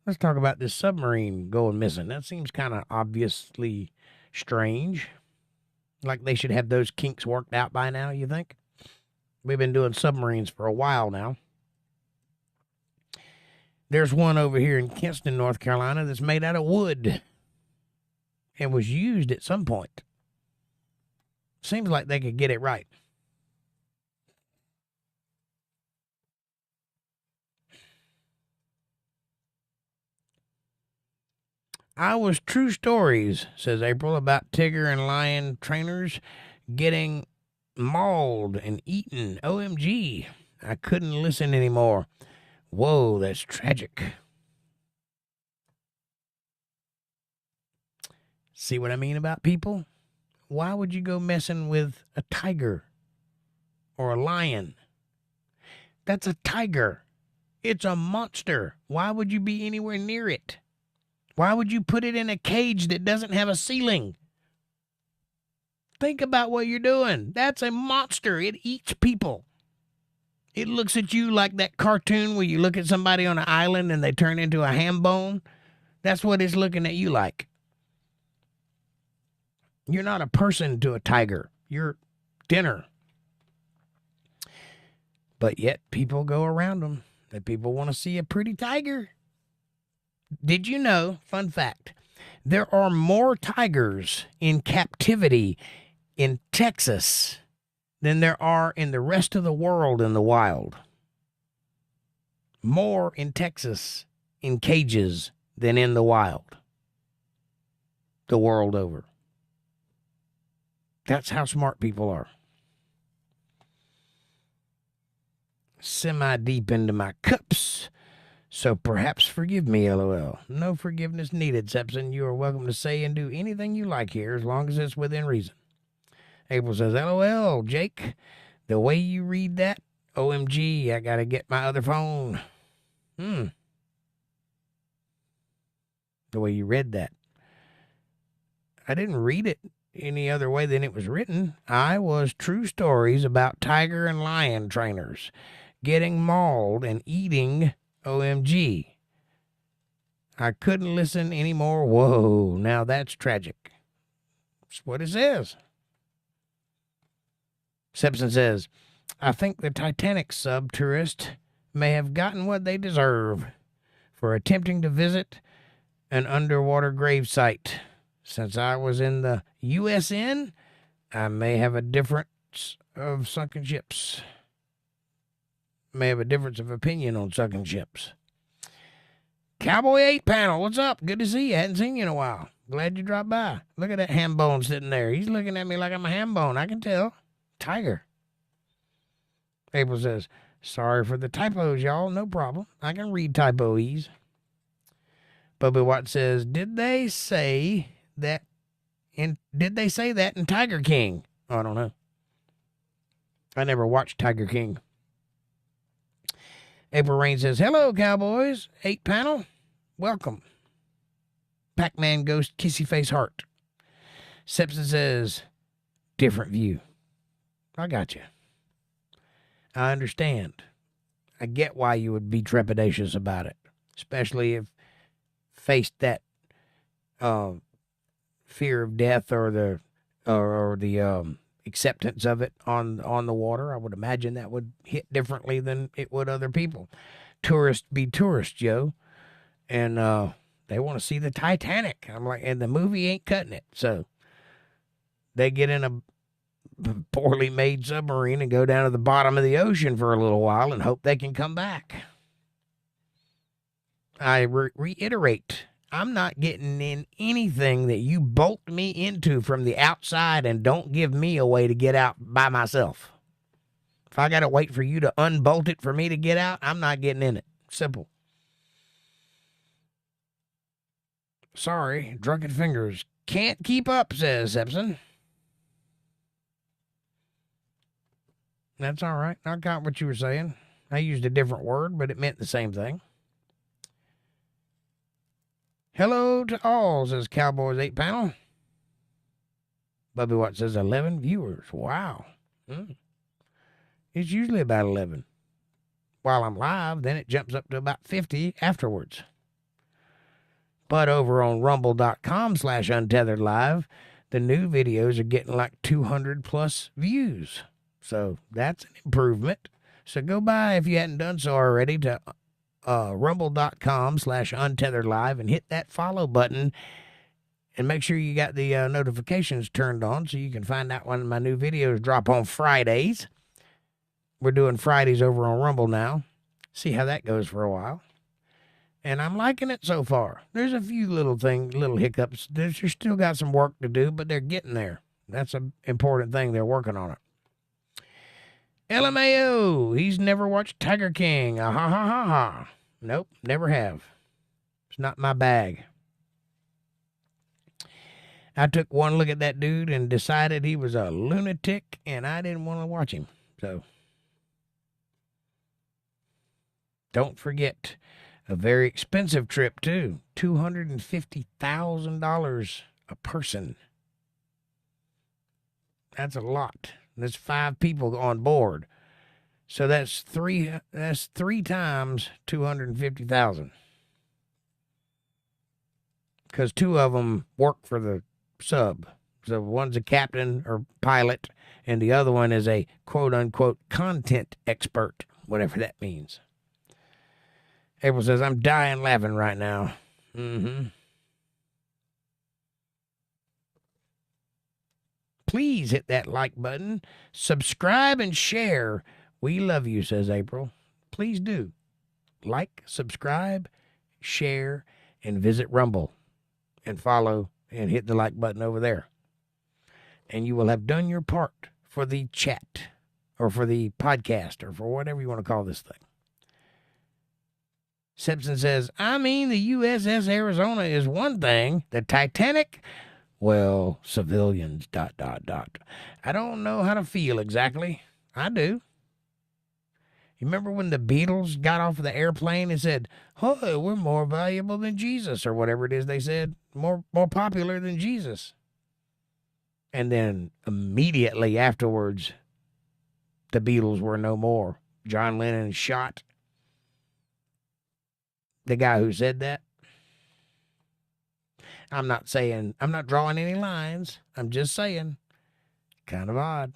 let's talk about this submarine going missing. That seems kind of obviously strange. Like they should have those kinks worked out by now, you think? We've been doing submarines for a while now. There's one over here in Kinston, North Carolina that's made out of wood and was used at some point. Seems like they could get it right. I was true stories, says April, about Tigger and Lion trainers getting mauled and eaten. OMG. I couldn't listen anymore. Whoa, that's tragic. See what I mean about people? Why would you go messing with a tiger or a lion? That's a tiger. It's a monster. Why would you be anywhere near it? Why would you put it in a cage that doesn't have a ceiling? Think about what you're doing. That's a monster. It eats people. It looks at you like that cartoon where you look at somebody on an island and they turn into a ham bone. That's what it's looking at you like. You're not a person to a tiger. You're dinner. But yet people go around them. That people want to see a pretty tiger. Did you know, fun fact, there are more tigers in captivity in Texas than there are in the rest of the world in the wild? More in Texas in cages than in the wild. The world over. That's how smart people are. Semi-deep into my cups. So perhaps forgive me, LOL. No forgiveness needed, Sepson. You are welcome to say and do anything you like here as long as it's within reason. April says, LOL, Jake. The way you read that, OMG, I gotta get my other phone. The way you read that. I didn't read it any other way than it was written. I was true stories about tiger and lion trainers getting mauled and eating. OMG. I couldn't listen anymore. Whoa, now that's tragic. That's what it says. Simpson says, I think the Titanic sub-tourist may have gotten what they deserve for attempting to visit an underwater grave site. Since I was in the USN, I may have a difference of sunken ships. May have a difference of opinion on sunken ships. Cowboy 8 panel, what's up? Good to see you. Hadn't seen you in a while. Glad you dropped by. Look at that ham bone sitting there. He's looking at me like I'm a ham bone. I can tell. Tiger. April says, sorry for the typos, y'all. No problem. I can read typoes. Bubby Watt says, did they say that in Tiger King? Oh, I don't know. I never watched Tiger King. April Rain says, hello, Cowboys. 8 panel. Welcome. Pac-Man Ghost Kissy Face Heart. Sepson says, different view. I got you. I understand. I get why you would be trepidatious about it, especially if faced that fear of death or the acceptance of it on the water. I would imagine that would hit differently than it would other people. Tourists be tourists, Joe, and they want to see the Titanic. I'm like, and the movie ain't cutting it, so they get in a poorly made submarine and go down to the bottom of the ocean for a little while and hope they can come back. I reiterate, I'm not getting in anything that you bolt me into from the outside and don't give me a way to get out by myself. If I got to wait for you to unbolt it for me to get out, I'm not getting in it. Simple. Sorry, drunken fingers can't keep up, says Sepson. That's all right. I got what you were saying. I used a different word, but it meant the same thing. Hello to all, says Cowboys 8 panel. Bubby Watt says 11 viewers. Wow. It's usually about 11. While I'm live, then it jumps up to about 50 afterwards. But over on rumble.com/UntetheredLive, the new videos are getting like 200 plus views. So that's an improvement. So go by, if you hadn't done so already, to rumble.com/UntetheredLive and hit that follow button and make sure you got the notifications turned on so you can find out when my new videos drop on Fridays. We're doing Fridays over on Rumble now. See how that goes for a while. And I'm liking it so far. There's a few little hiccups. There's still got some work to do, but they're getting there. That's an important thing. They're working on it. LMAO, he's never watched Tiger King. Ha ha ha ha. Nope, never have. It's not my bag. I took one look at that dude and decided he was a lunatic, and I didn't want to watch him. So, don't forget, a very expensive trip, too. $250,000 a person. That's a lot. There's 5 people on board. So that's three times 250,000. Because 2 of them work for the sub. So one's a captain or pilot, and the other one is a quote-unquote content expert, whatever that means. April says, I'm dying laughing right now. Please hit that like button, subscribe, and share. We love you, says April. Please do. Like, subscribe, share, and visit Rumble. And follow and hit the like button over there. And you will have done your part for the chat, or for the podcast, or for whatever you want to call this thing. Simpson says, I mean, the USS Arizona is one thing. The Titanic, well, civilians, ... I don't know how to feel exactly. I do. You remember when the Beatles got off of the airplane and said, oh, we're more valuable than Jesus, or whatever it is they said, more popular than Jesus. And then immediately afterwards, the Beatles were no more. John Lennon shot the guy who said that. I'm not drawing any lines. I'm just saying, kind of odd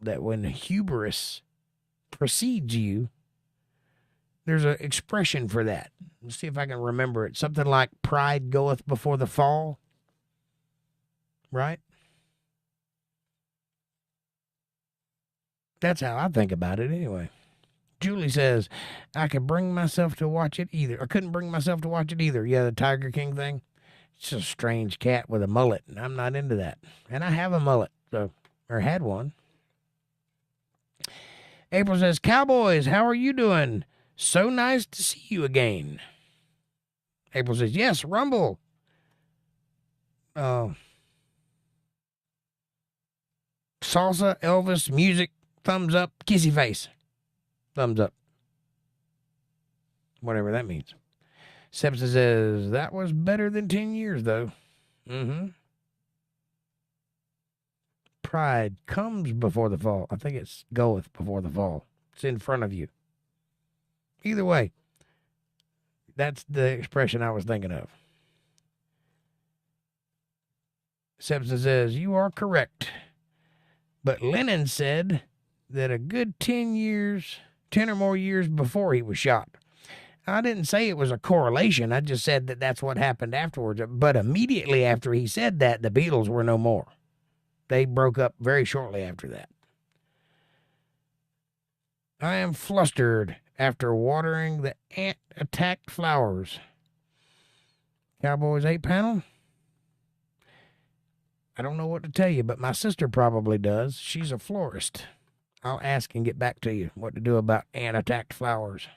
that when hubris precedes you, There's an expression for that. Let's see if I can remember it. Something like pride goeth before the fall. Right? That's how I think about it anyway. Julie says, I could bring myself to watch it either. I couldn't bring myself to watch it either. Yeah, the Tiger King thing. It's a strange cat with a mullet, and I'm not into that. And I have a mullet, or had one. April says, Cowboys, how are you doing? So nice to see you again. April says, yes, Rumble. Salsa, Elvis, music, thumbs up, kissy face. Thumbs up. Whatever that means. Sepsis says, that was better than 10 years, though. Mm-hmm. Pride comes before the fall. I think it's goeth before the fall. It's in front of you. Either way, that's the expression I was thinking of. Sepsis says, you are correct. But Lennon said that a good 10 or more years before he was shot. I didn't say it was a correlation. I just said that that's what happened afterwards. But immediately after he said that, the Beatles were no more. They broke up very shortly after that. I am flustered after watering the ant-attacked flowers. Cowboys 8 panel? I don't know what to tell you, but my sister probably does. She's a florist. I'll ask and get back to you what to do about ant-attacked flowers.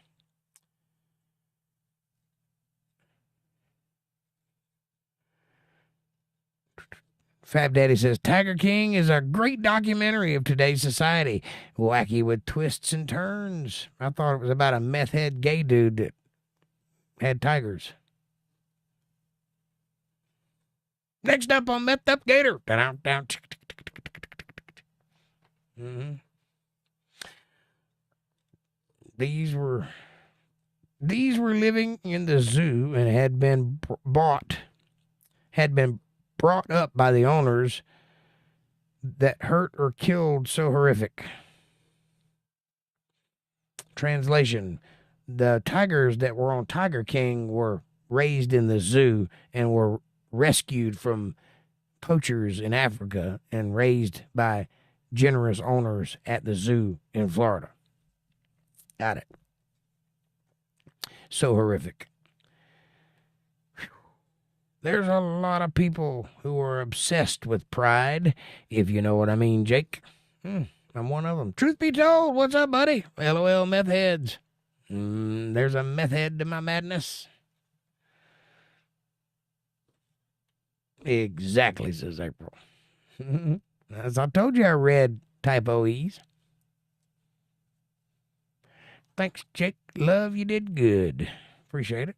Fab Daddy says, Tiger King is a great documentary of today's society. Wacky with twists and turns. I thought it was about a meth head gay dude that had tigers. Next up on Methed Up Gator. Mm-hmm. These were living in the zoo and had been brought up by the owners that hurt or killed so horrific. Translation: the tigers that were on Tiger King were raised in the zoo and were rescued from poachers in Africa and raised by generous owners at the zoo in Florida. Got it. So horrific. There's a lot of people who are obsessed with pride, if you know what I mean, Jake. I'm one of them. Truth be told, what's up, buddy? LOL, meth heads. There's a meth head to my madness. Exactly, says April. As I told you, I read typo E's. Thanks, Jake. Love, you did good. Appreciate it.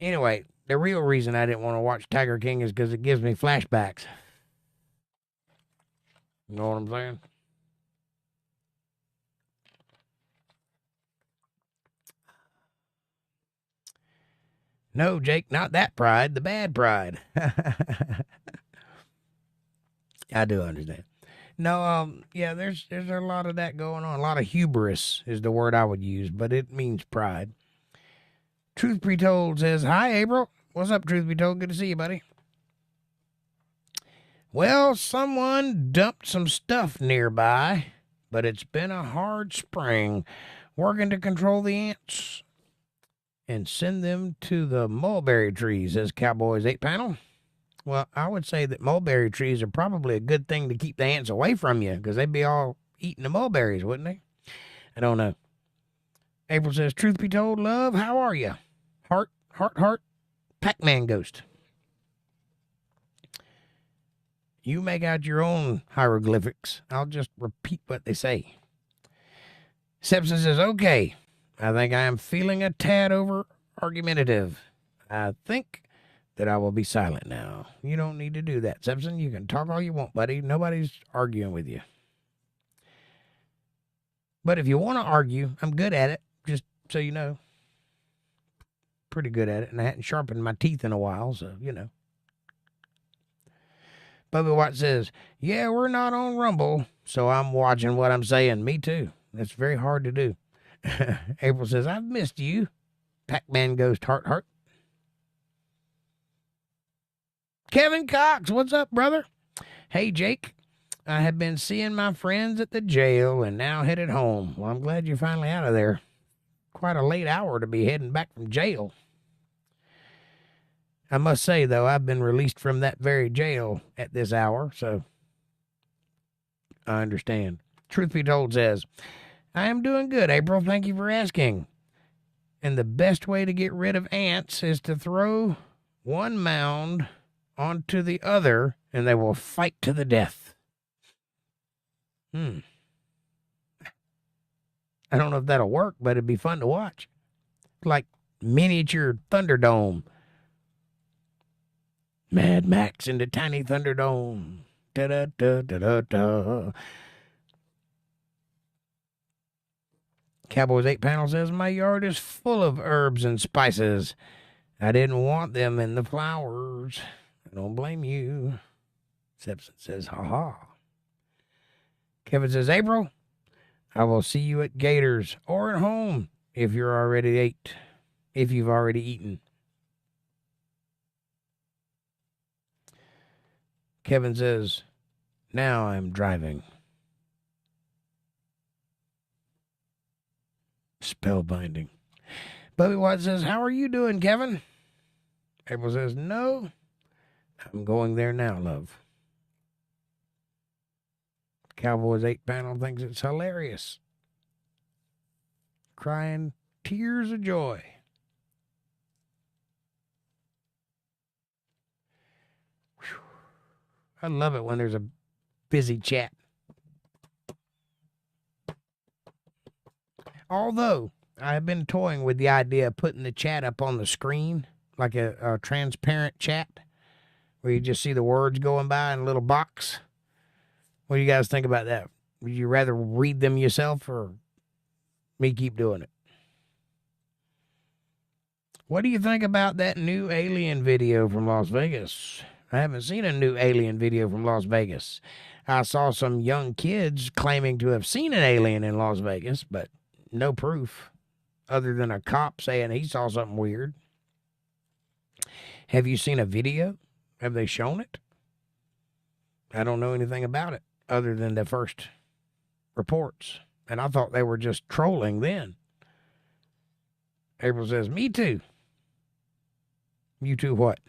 Anyway, the real reason I didn't want to watch Tiger King is because it gives me flashbacks. You know what I'm saying? No, Jake, not that pride, the bad pride. I do understand. No, yeah, there's a lot of that going on. A lot of hubris is the word I would use, but it means pride. Truth Be Told says, hi, April. What's up, Truth Be Told? Good to see you, buddy. Well, someone dumped some stuff nearby, but it's been a hard spring, working to control the ants and send them to the mulberry trees, says Cowboys 8 panel. Well, I would say that mulberry trees are probably a good thing to keep the ants away from you, because they'd be all eating the mulberries, wouldn't they? I don't know. April says, truth be told, love, how are you? Heart, Pac-Man ghost. You make out your own hieroglyphics. I'll just repeat what they say. Sepson says, okay, I think I am feeling a tad over argumentative. I think that I will be silent now. You don't need to do that, Sepson. You can talk all you want, buddy. Nobody's arguing with you. But if you want to argue, I'm good at it, just so you know. Pretty good at it, and I hadn't sharpened my teeth in a while, so, you know. Bubby White says, yeah, we're not on Rumble, so I'm watching what I'm saying. Me too. That's very hard to do. April says, I've missed you. Pac-Man Ghost Heart Heart. Kevin Cox, what's up, brother? Hey, Jake. I have been seeing my friends at the jail and now headed home. Well, I'm glad you're finally out of there. Quite a late hour to be heading back from jail. I must say, though, I've been released from that very jail at this hour, so I understand. Truth be told says, I am doing good, April. Thank you for asking. And the best way to get rid of ants is to throw one mound onto the other, and they will fight to the death. I don't know if that'll work, but it'd be fun to watch. Like miniature Thunderdome. Mad Max in the tiny Thunderdome. Da-da-da-da-da-da. Cowboys 8 panel says, my yard is full of herbs and spices. I didn't want them in the flowers. I don't blame you. Sepson says, ha-ha. Kevin says, April, I will see you at Gators or at home if you've already eaten. Kevin says, now I'm driving. Spellbinding. Bubby White says, how are you doing, Kevin? April says, no, I'm going there now, love. Cowboys 8 panel thinks it's hilarious. Crying tears of joy. Whew. I love it when there's a busy chat. Although, I have been toying with the idea of putting the chat up on the screen, like a transparent chat, where you just see the words going by in a little box. What do you guys think about that? Would you rather read them yourself or me keep doing it? What do you think about that new alien video from Las Vegas? I haven't seen a new alien video from Las Vegas. I saw some young kids claiming to have seen an alien in Las Vegas, but no proof other than a cop saying he saw something weird. Have you seen a video? Have they shown it? I don't know anything about it other than the first reports. And I thought they were just trolling then. April says, me too. You too what?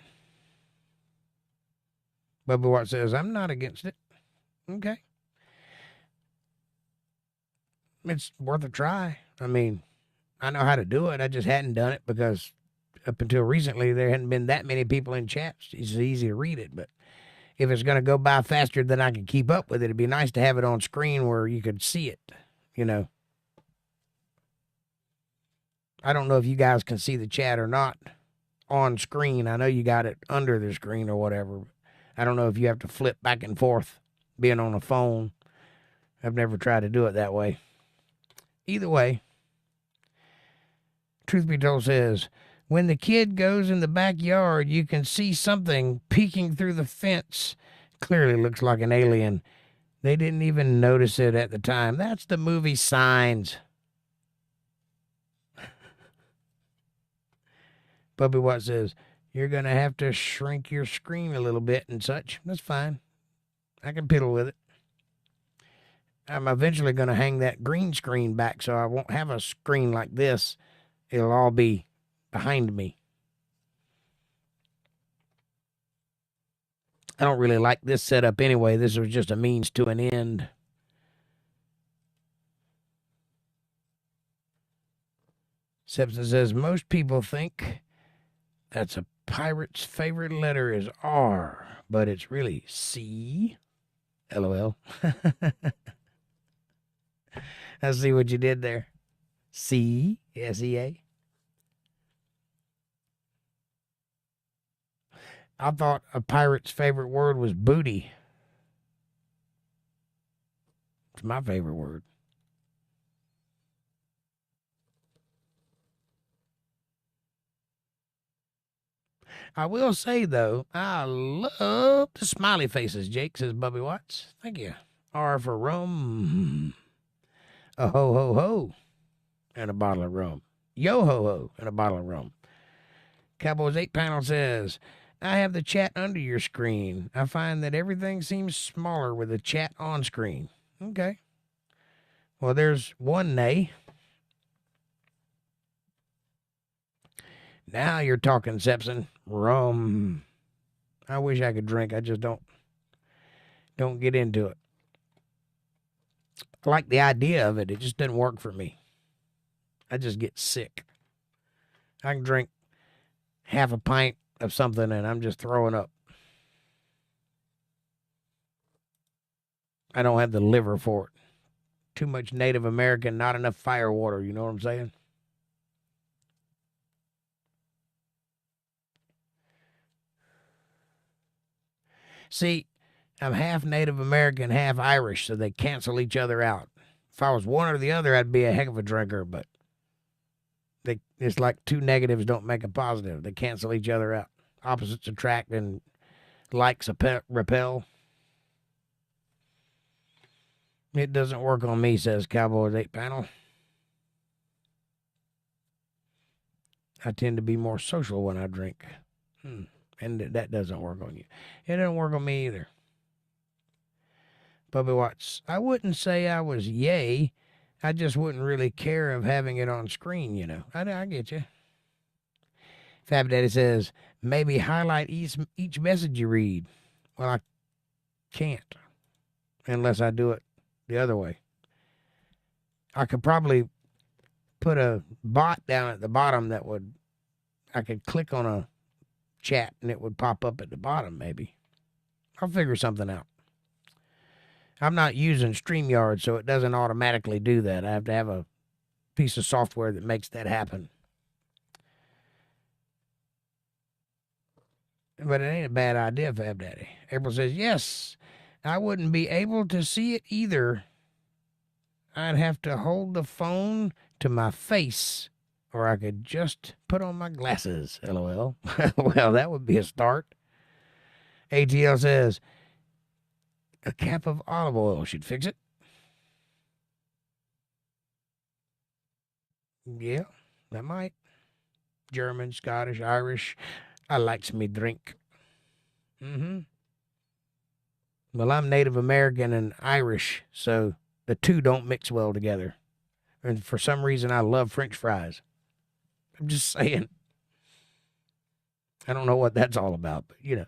Bubba Watt says, I'm not against it. Okay. It's worth a try. I mean, I know how to do it. I just hadn't done it because up until recently, there hadn't been that many people in chats. It's easy to read it, but if it's going to go by faster than I can keep up with it, it'd be nice to have it on screen where you could see it, you know. I don't know if you guys can see the chat or not on screen. I know you got it under the screen or whatever. I don't know if you have to flip back and forth being on a phone. I've never tried to do it that way. Either way, Truth Be Told says, when the kid goes in the backyard, you can see something peeking through the fence. Clearly looks like an alien. They didn't even notice it at the time. That's the movie Signs. Bubby Watt says, you're going to have to shrink your screen a little bit and such. That's fine. I can piddle with it. I'm eventually going to hang that green screen back so I won't have a screen like this. It'll all be behind me. I don't really like this setup anyway. This was just a means to an end. Sepson says, most people think that's a pirate's favorite letter is R, but it's really C. LOL. I see what you did there. C, S-E-A. I thought a pirate's favorite word was booty. It's my favorite word. I will say, though, I love the smiley faces, Jake, says Bubby Watts. Thank you. R for rum. a ho ho ho and a bottle of rum. Yo ho ho and a bottle of rum. Cowboys 8 panel says, I have the chat under your screen. I find that everything seems smaller with the chat on screen. Okay. Well, there's one nay. Now you're talking, Sepson. Rum. I wish I could drink. I just don't get into it. I like the idea of it. It just doesn't work for me. I just get sick. I can drink half a pint of something and I'm just throwing up. I don't have the liver for it. Too much Native American, not enough fire water. You know what I'm saying? See, I'm half Native American, half Irish, so they cancel each other out. If I was one or the other, I'd be a heck of a drinker, but it's like two negatives don't make a positive. They cancel each other out. Opposites attract and likes repel. It doesn't work on me, says Cowboys 8 panel. I tend to be more social when I drink. And that doesn't work on you. It doesn't work on me either. Bubby Watts, I wouldn't say I was yay. I just wouldn't really care of having it on screen, you know. I get you. Fab Daddy says, maybe highlight each message you read. Well, I can't unless I do it the other way. I could probably put a bot down at the bottom I could click on a chat and it would pop up at the bottom maybe. I'll figure something out. I'm not using StreamYard, so it doesn't automatically do that. I have to have a piece of software that makes that happen. But it ain't a bad idea, Fab Daddy. April says, yes, I wouldn't be able to see it either. I'd have to hold the phone to my face, or I could just put on my glasses, LOL. Well, that would be a start. ATL says, a cap of olive oil should fix it. Yeah, that might. German, Scottish, Irish. I likes me drink. Well, I'm Native American and Irish, so the two don't mix well together. And for some reason, I love French fries. I'm just saying. I don't know what that's all about, but you know.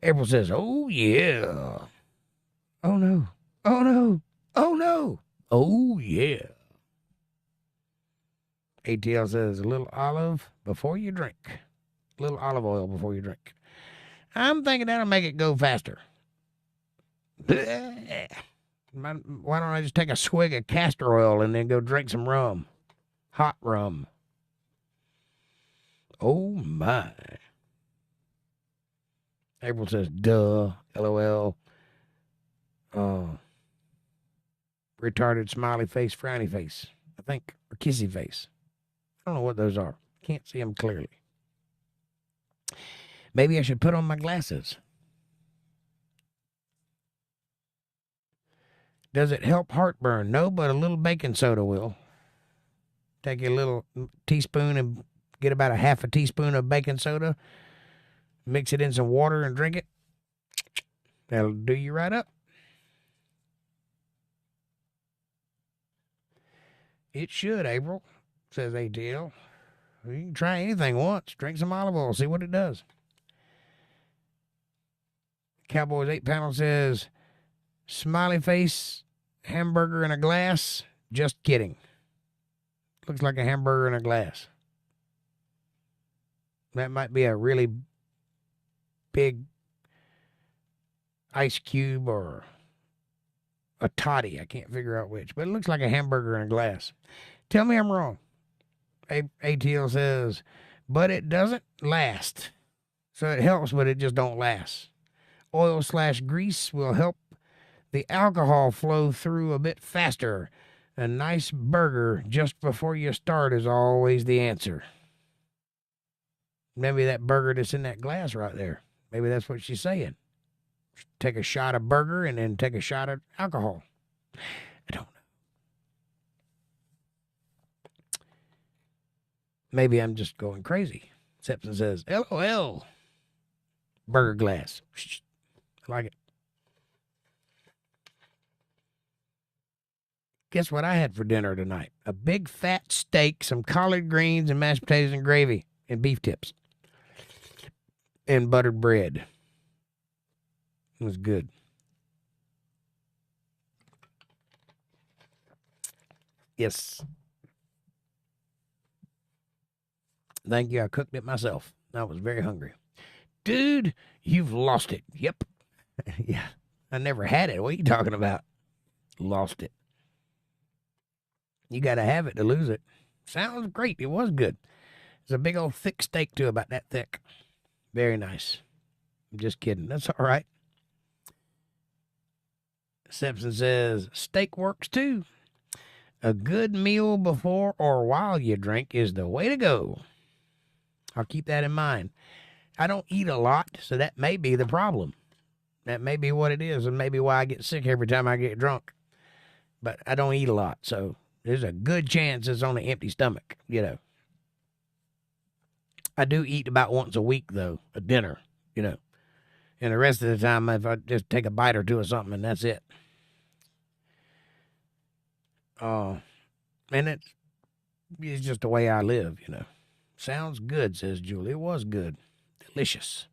April says, oh, yeah. Oh, no. Oh, no. Oh, no. Oh, yeah. ATL says, a little olive before you drink. A little olive oil before you drink. I'm thinking that'll make it go faster. Why don't I just take a swig of castor oil and then go drink some rum? Hot rum. Oh, my. April says, duh, LOL. Retarded smiley face, frowny face, I think, or kissy face. I don't know what those are. Can't see them clearly. Maybe I should put on my glasses. Does it help heartburn? No, but a little baking soda will. Take a little teaspoon and get about a half a teaspoon of baking soda. Mix it in some water and drink it. That'll do you right up. It should, April, says ATL. You can try anything once. Drink some olive oil. See what it does. Cowboys 8 panel says, smiley face, hamburger in a glass. Just kidding. Looks like a hamburger in a glass. That might be a really big ice cube or a toddy. I can't figure out which, but it looks like a hamburger in a glass. Tell me I'm wrong. ATL says, but it doesn't last. So it helps, but it just don't last. Oil/grease will help the alcohol flow through a bit faster. A nice burger just before you start is always the answer. Maybe that burger that's in that glass right there. Maybe that's what she's saying. Take a shot of burger and then take a shot of alcohol. I Maybe I'm just going crazy. Sepson says, LOL. Burger glass. I like it. Guess what I had for dinner tonight? A big fat steak, some collard greens, and mashed potatoes and gravy, and beef tips. And buttered bread. It was good. Yes. Thank you. I cooked it myself. I was very hungry. Dude, you've lost it. Yep. Yeah. I never had it. What are you talking about? Lost it. You got to have it to lose it. Sounds great. It was good. It's a big old thick steak, too, about that thick. Very nice. I'm just kidding. That's all right. Simpson says, steak works, too. A good meal before or while you drink is the way to go. I'll keep that in mind. I don't eat a lot, so that may be the problem. That may be what it is, and maybe why I get sick every time I get drunk. But I don't eat a lot, so there's a good chance it's on an empty stomach, you know. I do eat about once a week, though, a dinner, you know. And the rest of the time, if I just take a bite or two of something, and that's it. And it's just the way I live, you know. Sounds good, says Julie. It was good. Delicious.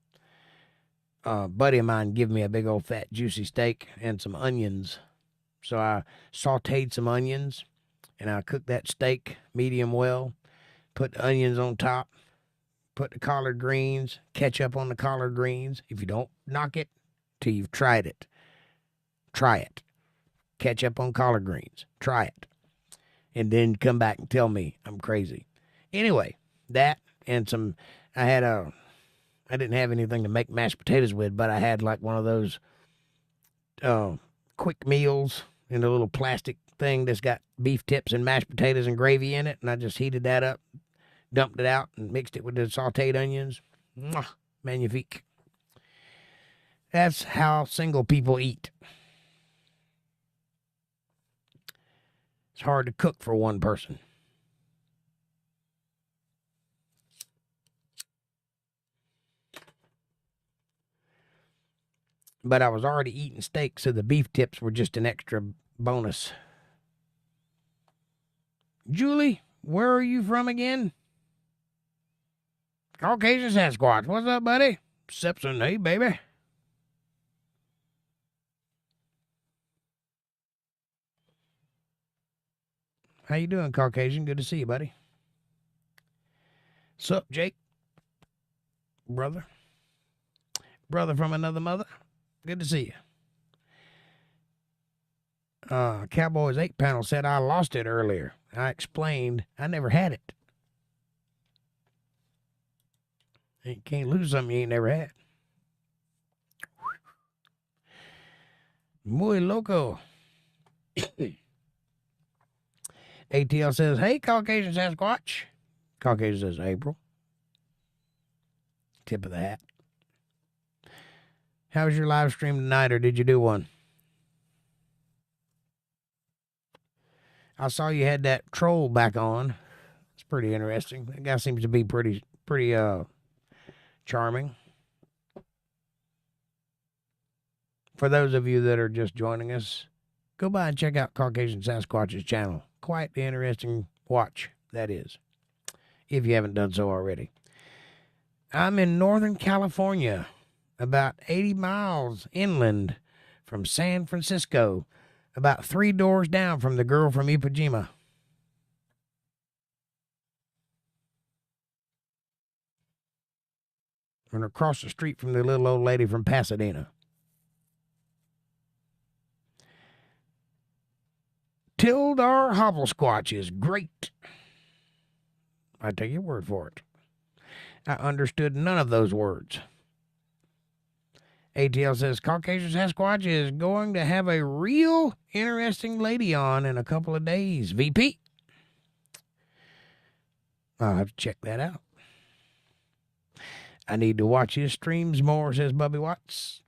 Buddy of mine gave me a big old fat juicy steak and some onions. So I sauteed some onions, and I cooked that steak medium well, put the onions on top, put the collard greens, ketchup on the collard greens. If you don't knock it till you've tried it, try it. Ketchup on collard greens. Try it. And then come back and tell me I'm crazy. Anyway, that and some, I didn't have anything to make mashed potatoes with, but I had like one of those quick meals in a little plastic thing that's got beef tips and mashed potatoes and gravy in it. And I just heated that up, dumped it out, and mixed it with the sauteed onions. Mwah, magnifique. That's how single people eat. It's hard to cook for one person. But I was already eating steak, so the beef tips were just an extra bonus. Julie, where are you from again? Caucasian Sasquatch. What's up, buddy? Sepson, hey, baby. How you doing, Caucasian? Good to see you, buddy. Sup, Jake? Brother? Brother from another mother? Good to see you. Cowboys 8 panel said I lost it earlier. I explained I never had it. You can't lose something you ain't never had. Muy loco. ATL says, hey, Caucasian Sasquatch. Caucasian says, April. Tip of the hat. How was your live stream tonight, or did you do one? I saw you had that troll back on. It's pretty interesting. That guy seems to be pretty charming. For those of you that are just joining us, go by and check out Caucasian Sasquatch's channel. Quite the interesting watch, that is, if you haven't done so already. I'm in Northern California, about 80 miles inland from San Francisco, about 3 doors down from the girl from Iwo Jima. And across the street from the little old lady from Pasadena. Tildar Hobblesquatch is great. I take your word for it. I understood none of those words. ATL says Caucasian Sasquatch is going to have a real interesting lady on in a couple of days. VP. I'll have to check that out. I need to watch his streams more, says Bubby Watts.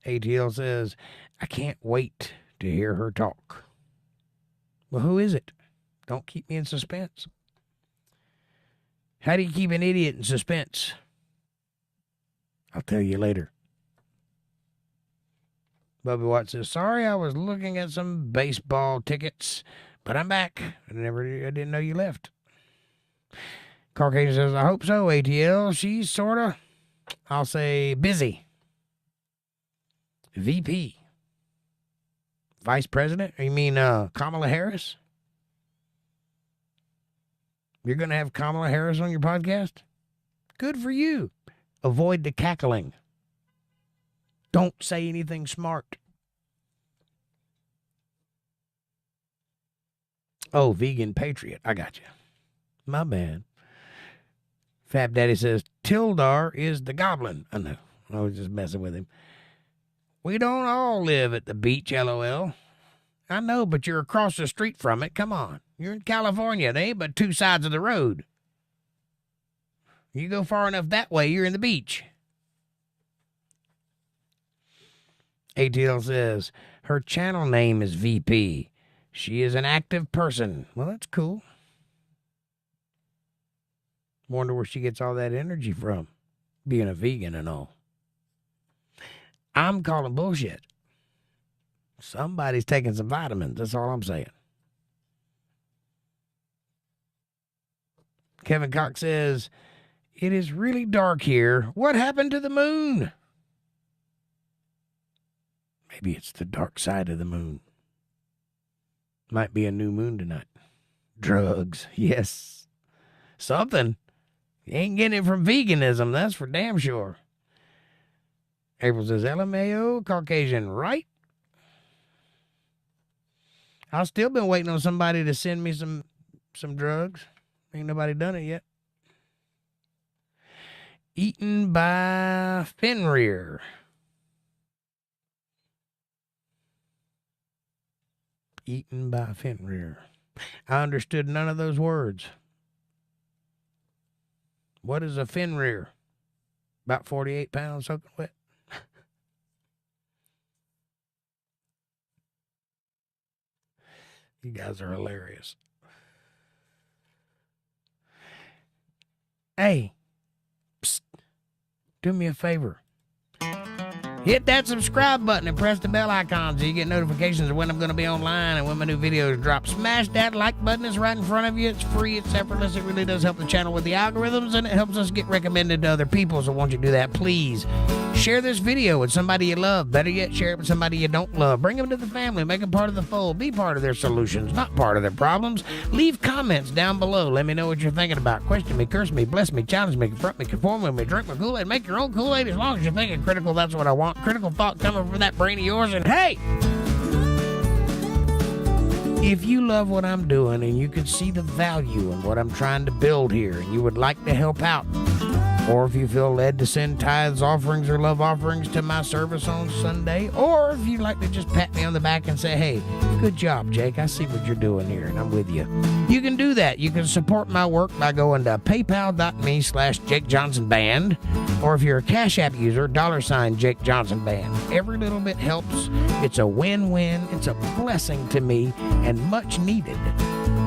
ATL says, I can't wait to hear her talk. Well, who is it? Don't keep me in suspense. How do you keep an idiot in suspense? I'll tell you later. Bubby Watts says, sorry, I was looking at some baseball tickets, but I'm back. I didn't know you left. Caucasian says, I hope so, ATL. She's sort of, I'll say, busy. VP. Vice President? You mean Kamala Harris? You're going to have Kamala Harris on your podcast? Good for you. Avoid the cackling. Don't say anything smart. Oh, vegan patriot. I got you. My bad. Fab Daddy says, Tildar is the goblin. I know. I was just messing with him. We don't all live at the beach, LOL. I know, but you're across the street from it. Come on. You're in California. They ain't but two sides of the road. You go far enough that way, you're in the beach. ATL says, her channel name is VP. She is an active person. Well, that's cool. Wonder where she gets all that energy from, being a vegan and all. I'm calling bullshit. Somebody's taking some vitamins. That's all I'm saying. Kevin Cox says, it is really dark here. What happened to the moon? Maybe it's the dark side of the moon. Might be a new moon tonight. Drugs, yes. Something. You ain't getting it from veganism, that's for damn sure. April says, LMAO, Caucasian, right? I've still been waiting on somebody to send me some drugs. Ain't nobody done it yet. Eaten by Fenrir. Eaten by Fenrir. I understood none of those words. What is a Fenrir? About 48 pounds soaking wet. You guys are hilarious. Hey, psst, do me a favor. Hit that subscribe button and press the bell icon so you get notifications of when I'm going to be online and when my new videos drop. Smash that like button. It's right in front of you. It's free. It's effortless. It really does help the channel with the algorithms, and it helps us get recommended to other people. So won't you do that, please? Share this video with somebody you love. Better yet, share it with somebody you don't love. Bring them to the family. Make them part of the fold. Be part of their solutions, not part of their problems. Leave comments down below. Let me know what you're thinking about. Question me, curse me, bless me, challenge me, confront me, conform with me, drink my Kool-Aid, make your own Kool-Aid. As long as you're thinking critical, that's what I want. Critical thought coming from that brain of yours. And hey, if you love what I'm doing and you can see the value in what I'm trying to build here and you would like to help out, or if you feel led to send tithes, offerings, or love offerings to my service on Sunday, or if you'd like to just pat me on the back and say, hey, good job, Jake, I see what you're doing here, and I'm with you. You can do that. You can support my work by going to paypal.me/jakejohnsonband, or if you're a CashApp user, $JakeJohnsonBand. Every little bit helps. It's a win-win. It's a blessing to me, and much needed.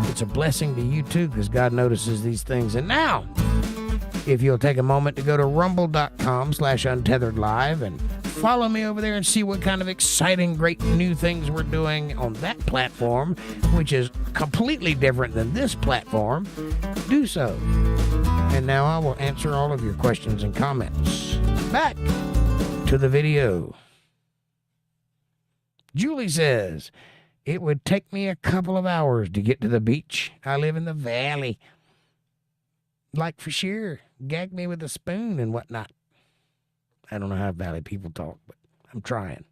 It's a blessing to you, too, because God notices these things. And now, if you'll take a moment to go to rumble.com/UntetheredLive and follow me over there and see what kind of exciting, great new things we're doing on that platform, which is completely different than this platform, do so. And now I will answer all of your questions and comments. Back to the video. Julie says, it would take me a couple of hours to get to the beach. I live in the valley. Like, for sure, gag me with a spoon and whatnot. I don't know how valley people talk, but I'm trying.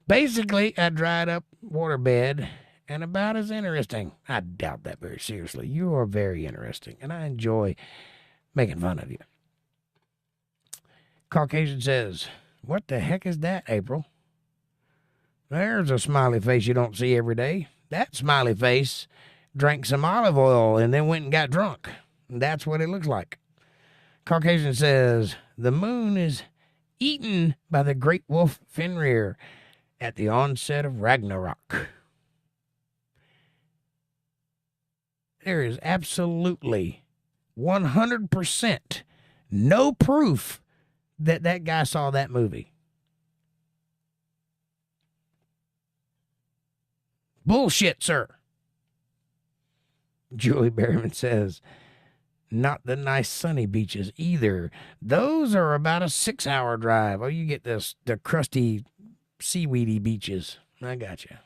Basically, a dried up waterbed and about as interesting. I doubt that very seriously. You are very interesting, and I enjoy making fun of you. Caucasian says, what the heck is that, April? There's a smiley face you don't see every day. That smiley face drank some olive oil and then went and got drunk. That's what it looks like. Caucasian says, the moon is eaten by the great wolf Fenrir at the onset of Ragnarok. There is absolutely 100% no proof that that guy saw that movie. Bullshit, sir. Julie Berryman says, not the nice sunny beaches either. Those are about a 6-hour drive. Oh, you get the crusty, seaweedy beaches. I got you.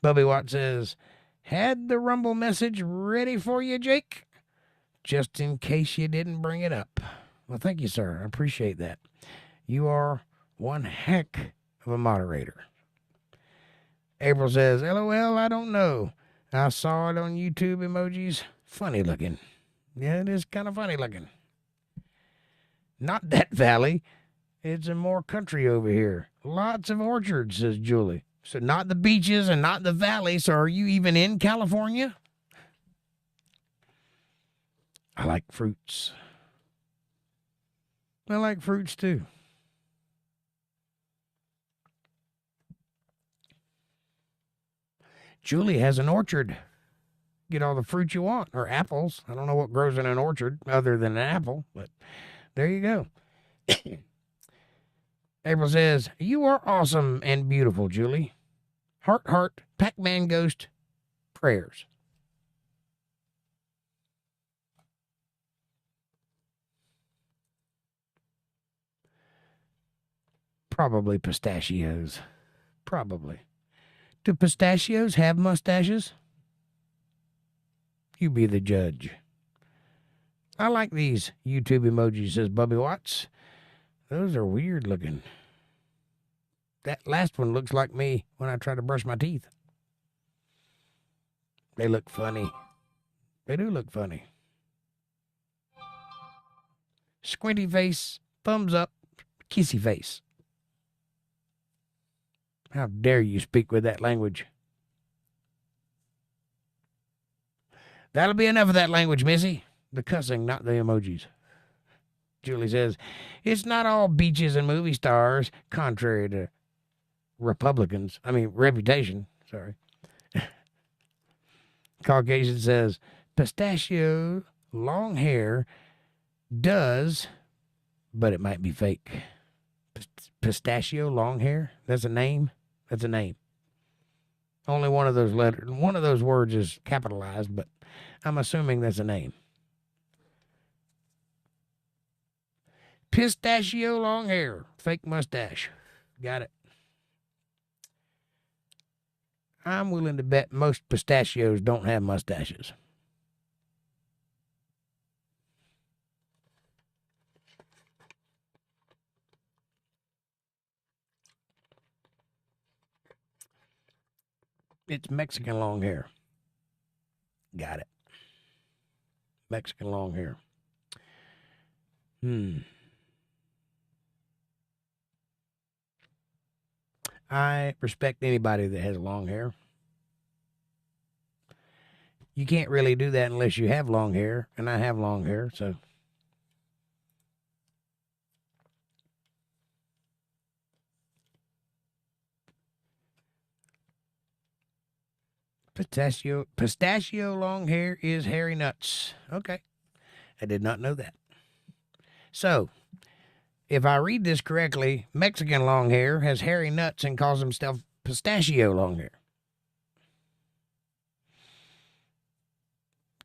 Bubby Watt says, had the Rumble message ready for you, Jake, just in case you didn't bring it up. Well, thank you, sir. I appreciate that. You are one heck of a moderator. April says, LOL, I don't know. I saw it on YouTube emojis. Funny looking. Yeah, it is kind of funny looking. Not that valley. It's a more country over here. Lots of orchards, says Julie. So not the beaches and not the valley. So are you even in California? I like fruits. I like fruits too. Julie has an orchard. Get all the fruit you want, or apples. I don't know what grows in an orchard other than an apple, but there you go. April says, you are awesome and beautiful, Julie. Heart, heart, Pac-Man ghost, prayers. Probably pistachios. Probably. Do pistachios have mustaches? You be the judge. I like these YouTube emojis, says Bubby Watts. Those are weird looking. That last one looks like me when I try to brush my teeth. They look funny. They do look funny. Squinty face, thumbs up, kissy face. How dare you speak with that language? That'll be enough of that language, Missy. The cussing, not the emojis. Julie says, it's not all beaches and movie stars, contrary to reputation. Sorry. Caucasian says, pistachio, long hair, does, but it might be fake. Pistachio, long hair? That's a name? That's a name. Only one of those words is capitalized, but I'm assuming that's a name. Pistachio, long hair, fake mustache. Got it. I'm willing to bet most pistachios don't have mustaches. It's Mexican long hair. Got it. Mexican long hair. I respect anybody that has long hair. You can't really do that unless you have long hair, and I have long hair, so. Pistachio long hair is hairy nuts. Okay. I did not know that. So, if I read this correctly, Mexican long hair has hairy nuts and calls himself pistachio long hair.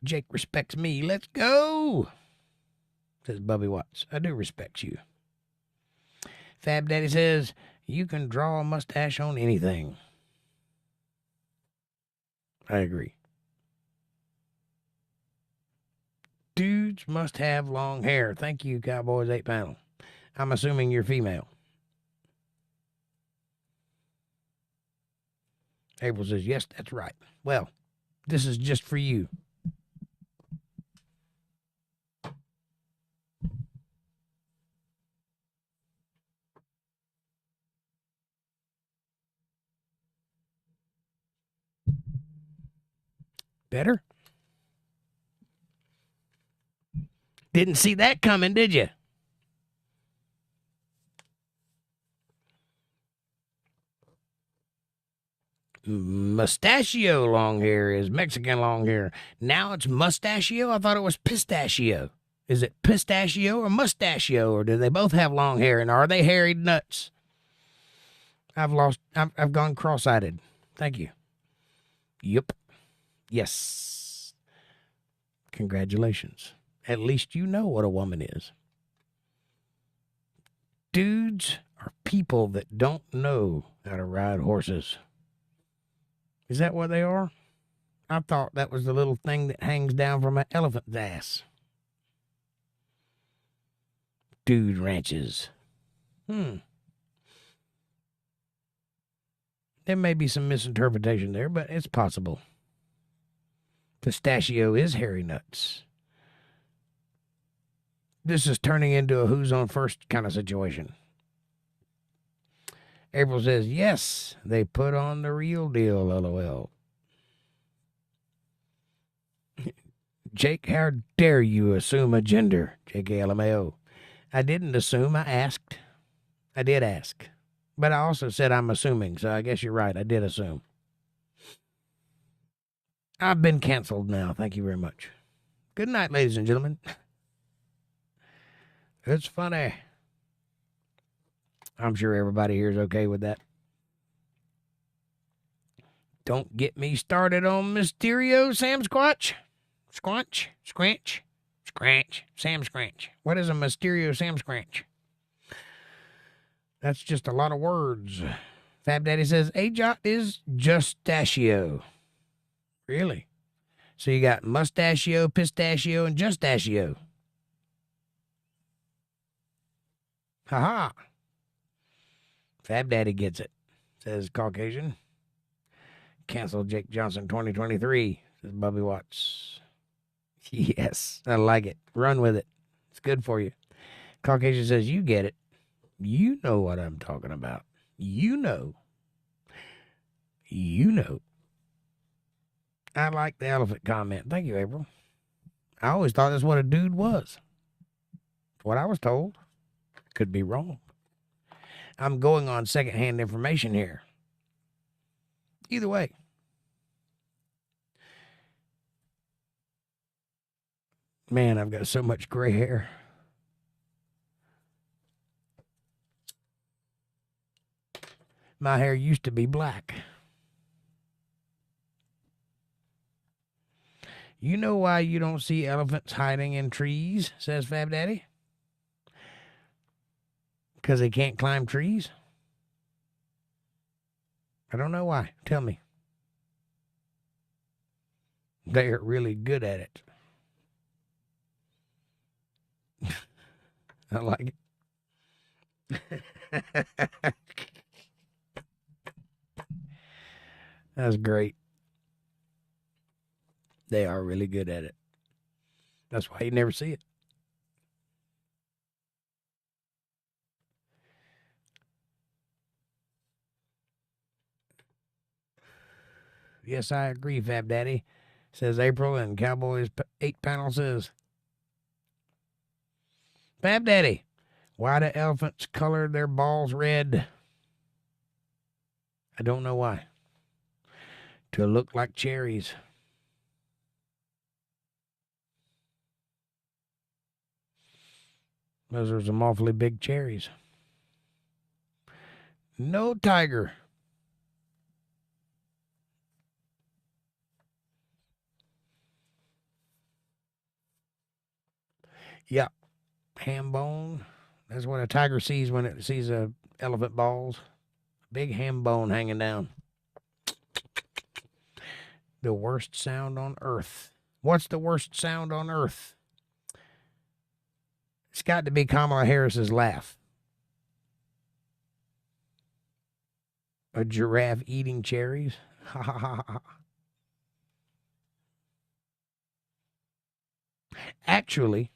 Jake respects me. Let's go, says Bubby Watts. I do respect you. Fab Daddy says, you can draw a mustache on anything. I agree. Dudes must have long hair. Thank you, Cowboys 8 Panel. I'm assuming you're female. April says, yes, that's right. Well, this is just for you. Better? Didn't see that coming, did you? Mustachio long hair is Mexican long hair. Now it's mustachio? I thought it was pistachio. Is it pistachio or mustachio, or do they both have long hair, and are they hairy nuts? I've gone cross-eyed. Thank you. Yep. Yes. Congratulations. At least you know what a woman is. Dudes are people that don't know how to ride horses. Is that what they are? I thought that was the little thing that hangs down from an elephant's ass. Dude ranches. There may be some misinterpretation there, but it's possible. Pistachio is hairy nuts. This is turning into a who's on first kind of situation. April says, yes, they put on the real deal, LOL. Jake, how dare you assume a gender, JKLMAO. I didn't assume, I asked. I did ask. But I also said I'm assuming, so I guess you're right, I did assume. I've been canceled now, thank you very much. Good night, ladies and gentlemen. It's funny. I'm sure everybody here is okay with that. Don't get me started on Mysterio Sam Squatch. Squanch, Scranch, Scranch, Sam Scranch. What is a Mysterio Sam Scranch? That's just a lot of words. Fab Daddy says, AJOT is Justachio. Really? So you got mustachio, pistachio, and justachio. Ha-ha. Fab Daddy gets it, says Caucasian. Cancel Jake Johnson 2023, says Bubby Watts. Yes, I like it. Run with it. It's good for you. Caucasian says, you get it. You know what I'm talking about. You know. You know. I like the elephant comment. Thank you, April. I always thought that's what a dude was. What I was told. Could be wrong. I'm going on secondhand information here. Either way. Man, I've got so much gray hair. My hair used to be black. You know why you don't see elephants hiding in trees, says Fab Daddy? Because they can't climb trees? I don't know why. Tell me. They're really good at it. I like it. That's great. They are really good at it. That's why you never see it. Yes, I agree, Fab Daddy, says April, and Cowboys 8 panel says, Fab Daddy, why do elephants color their balls red? I don't know why. To look like cherries. Those are some awfully big cherries. No tiger. Yeah. Ham bone. That's what a tiger sees when it sees a elephant balls. Big ham bone hanging down. The worst sound on earth. What's the worst sound on earth? It's got to be Kamala Harris's laugh. A giraffe eating cherries. Ha ha ha ha. Actually,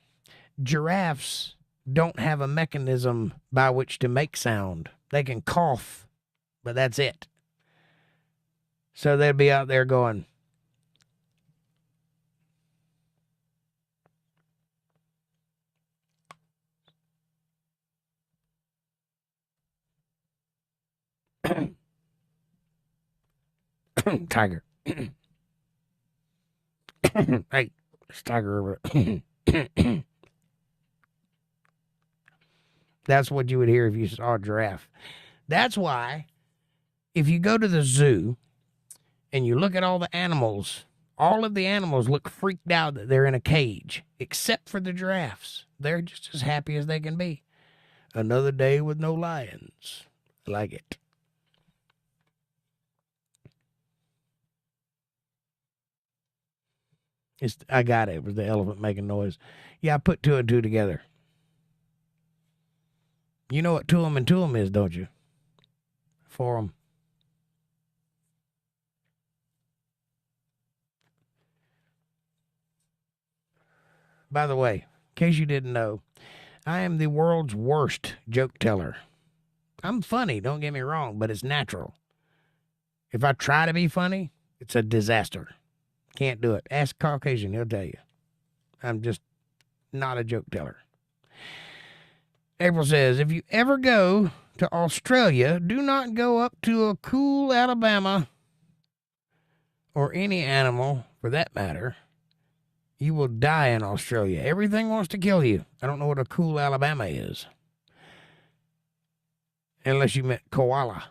giraffes don't have a mechanism by which to make sound. They can cough, but that's it. So they'll be out there going. Tiger. Hey, it's Tiger over there. That's what you would hear if you saw a giraffe. That's why if you go to the zoo and you look at all the animals look freaked out that they're in a cage, except for the giraffes. They're just as happy as they can be. Another day with no lions. I like it. I got it. It was the elephant making noise. Yeah, I put 2 and 2 together. You know what Tuum and Tuum is, don't you? For 'em. By the way, in case you didn't know, I am the world's worst joke teller. I'm funny, don't get me wrong, but it's natural. If I try to be funny, it's a disaster. Can't do it. Ask Caucasian, he'll tell you. I'm just not a joke teller. April says, if you ever go to Australia, do not go up to a cool Alabama or any animal for that matter. You will die in Australia. Everything wants to kill you. I don't know what a cool Alabama is. Unless you meant koala.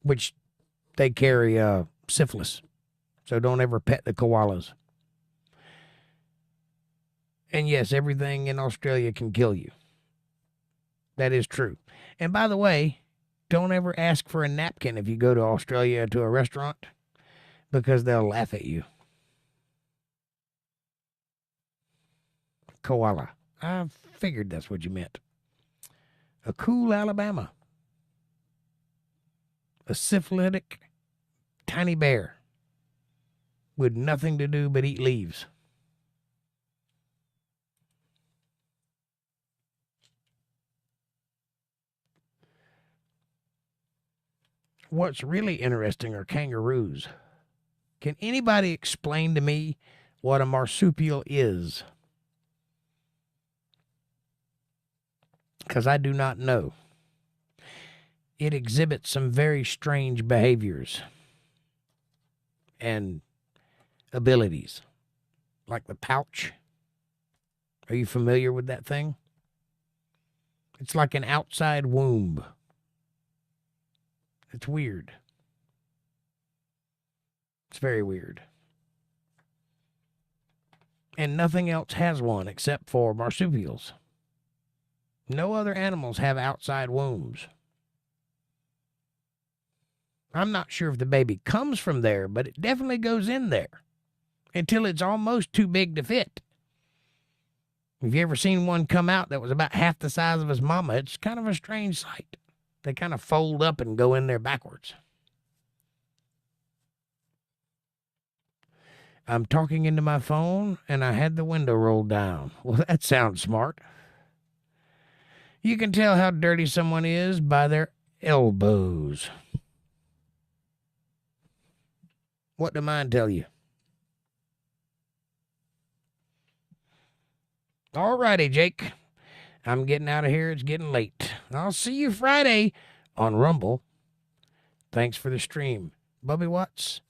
Which they carry syphilis. So don't ever pet the koalas. And yes, everything in Australia can kill you. That is true. And by the way, don't ever ask for a napkin if you go to Australia to a restaurant, because they'll laugh at you. Koala. I figured that's what you meant. A cool Alabama. A syphilitic tiny bear with nothing to do but eat leaves. What's really interesting are kangaroos. Can anybody explain to me what a marsupial is? Because I do not know. It exhibits some very strange behaviors and abilities, like the pouch. Are you familiar with that thing? It's like an outside womb. It's weird. It's very weird. And nothing else has one except for marsupials. No other animals have outside wombs. I'm not sure if the baby comes from there, but it definitely goes in there until it's almost too big to fit. Have you ever seen one come out that was about half the size of his mama? It's kind of a strange sight. They kind of fold up and go in there backwards. I'm talking into my phone, and I had the window rolled down. Well, that sounds smart. You can tell how dirty someone is by their elbows. What do mine tell you? All righty, Jake. I'm getting out of here. It's getting late. I'll see you Friday on Rumble. Thanks for the stream. Bubby Watts,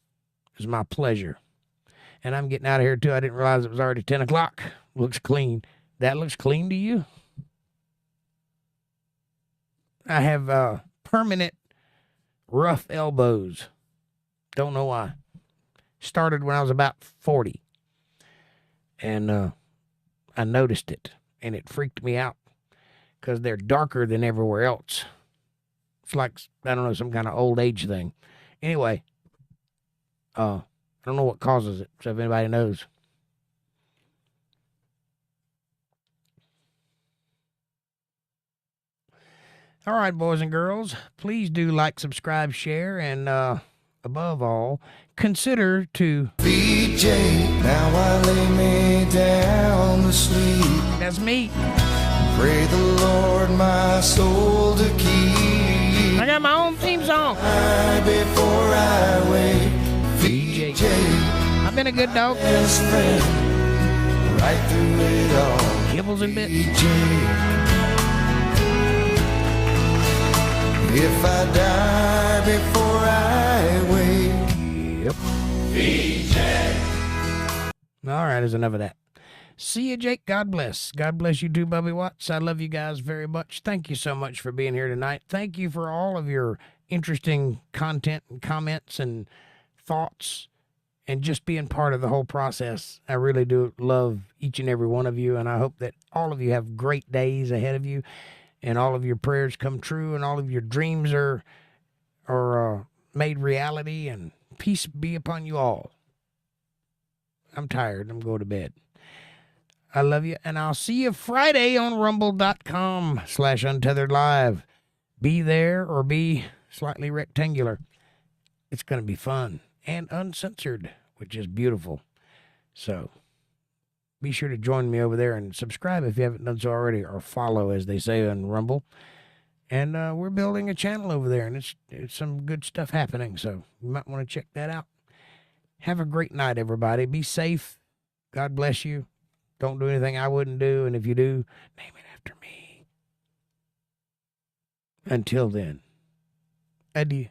it was my pleasure. And I'm getting out of here, too. I didn't realize it was already 10 o'clock. Looks clean. That looks clean to you? I have permanent rough elbows. Don't know why. Started when I was about 40. And I noticed it. And it freaked me out. Because they're darker than everywhere else. It's like, I don't know, some kind of old age thing. Anyway, I don't know what causes it, so if anybody knows. All right, boys and girls, please do like, subscribe, share, and above all, consider to BJ. Now I lay me down to sleep. That's me. Pray the Lord my soul to keep. I got my own theme song. Before I wake, BJ. I've been a good dog. Best friend, right through it all. Kibbles and bits. BJ. if I die before I wake. Yep. All right, there's enough of that. See you, Jake. God bless. God bless you too, Bubby Watts. I love you guys very much. Thank you so much for being here tonight. Thank you for all of your interesting content and comments and thoughts and just being part of the whole process. I really do love each and every one of you, and I hope that all of you have great days ahead of you and all of your prayers come true and all of your dreams are made reality, and peace be upon you all. I'm tired. I'm going to bed. I love you, and I'll see you Friday on rumble.com/UntetheredLive. Be there or be slightly rectangular. It's going to be fun and uncensored, which is beautiful. So be sure to join me over there and subscribe if you haven't done so already, or follow, as they say on Rumble. And we're building a channel over there, and it's some good stuff happening, so you might want to check that out. Have a great night, everybody. Be safe. God bless you. Don't do anything I wouldn't do, and if you do, name it after me. Until then, adieu.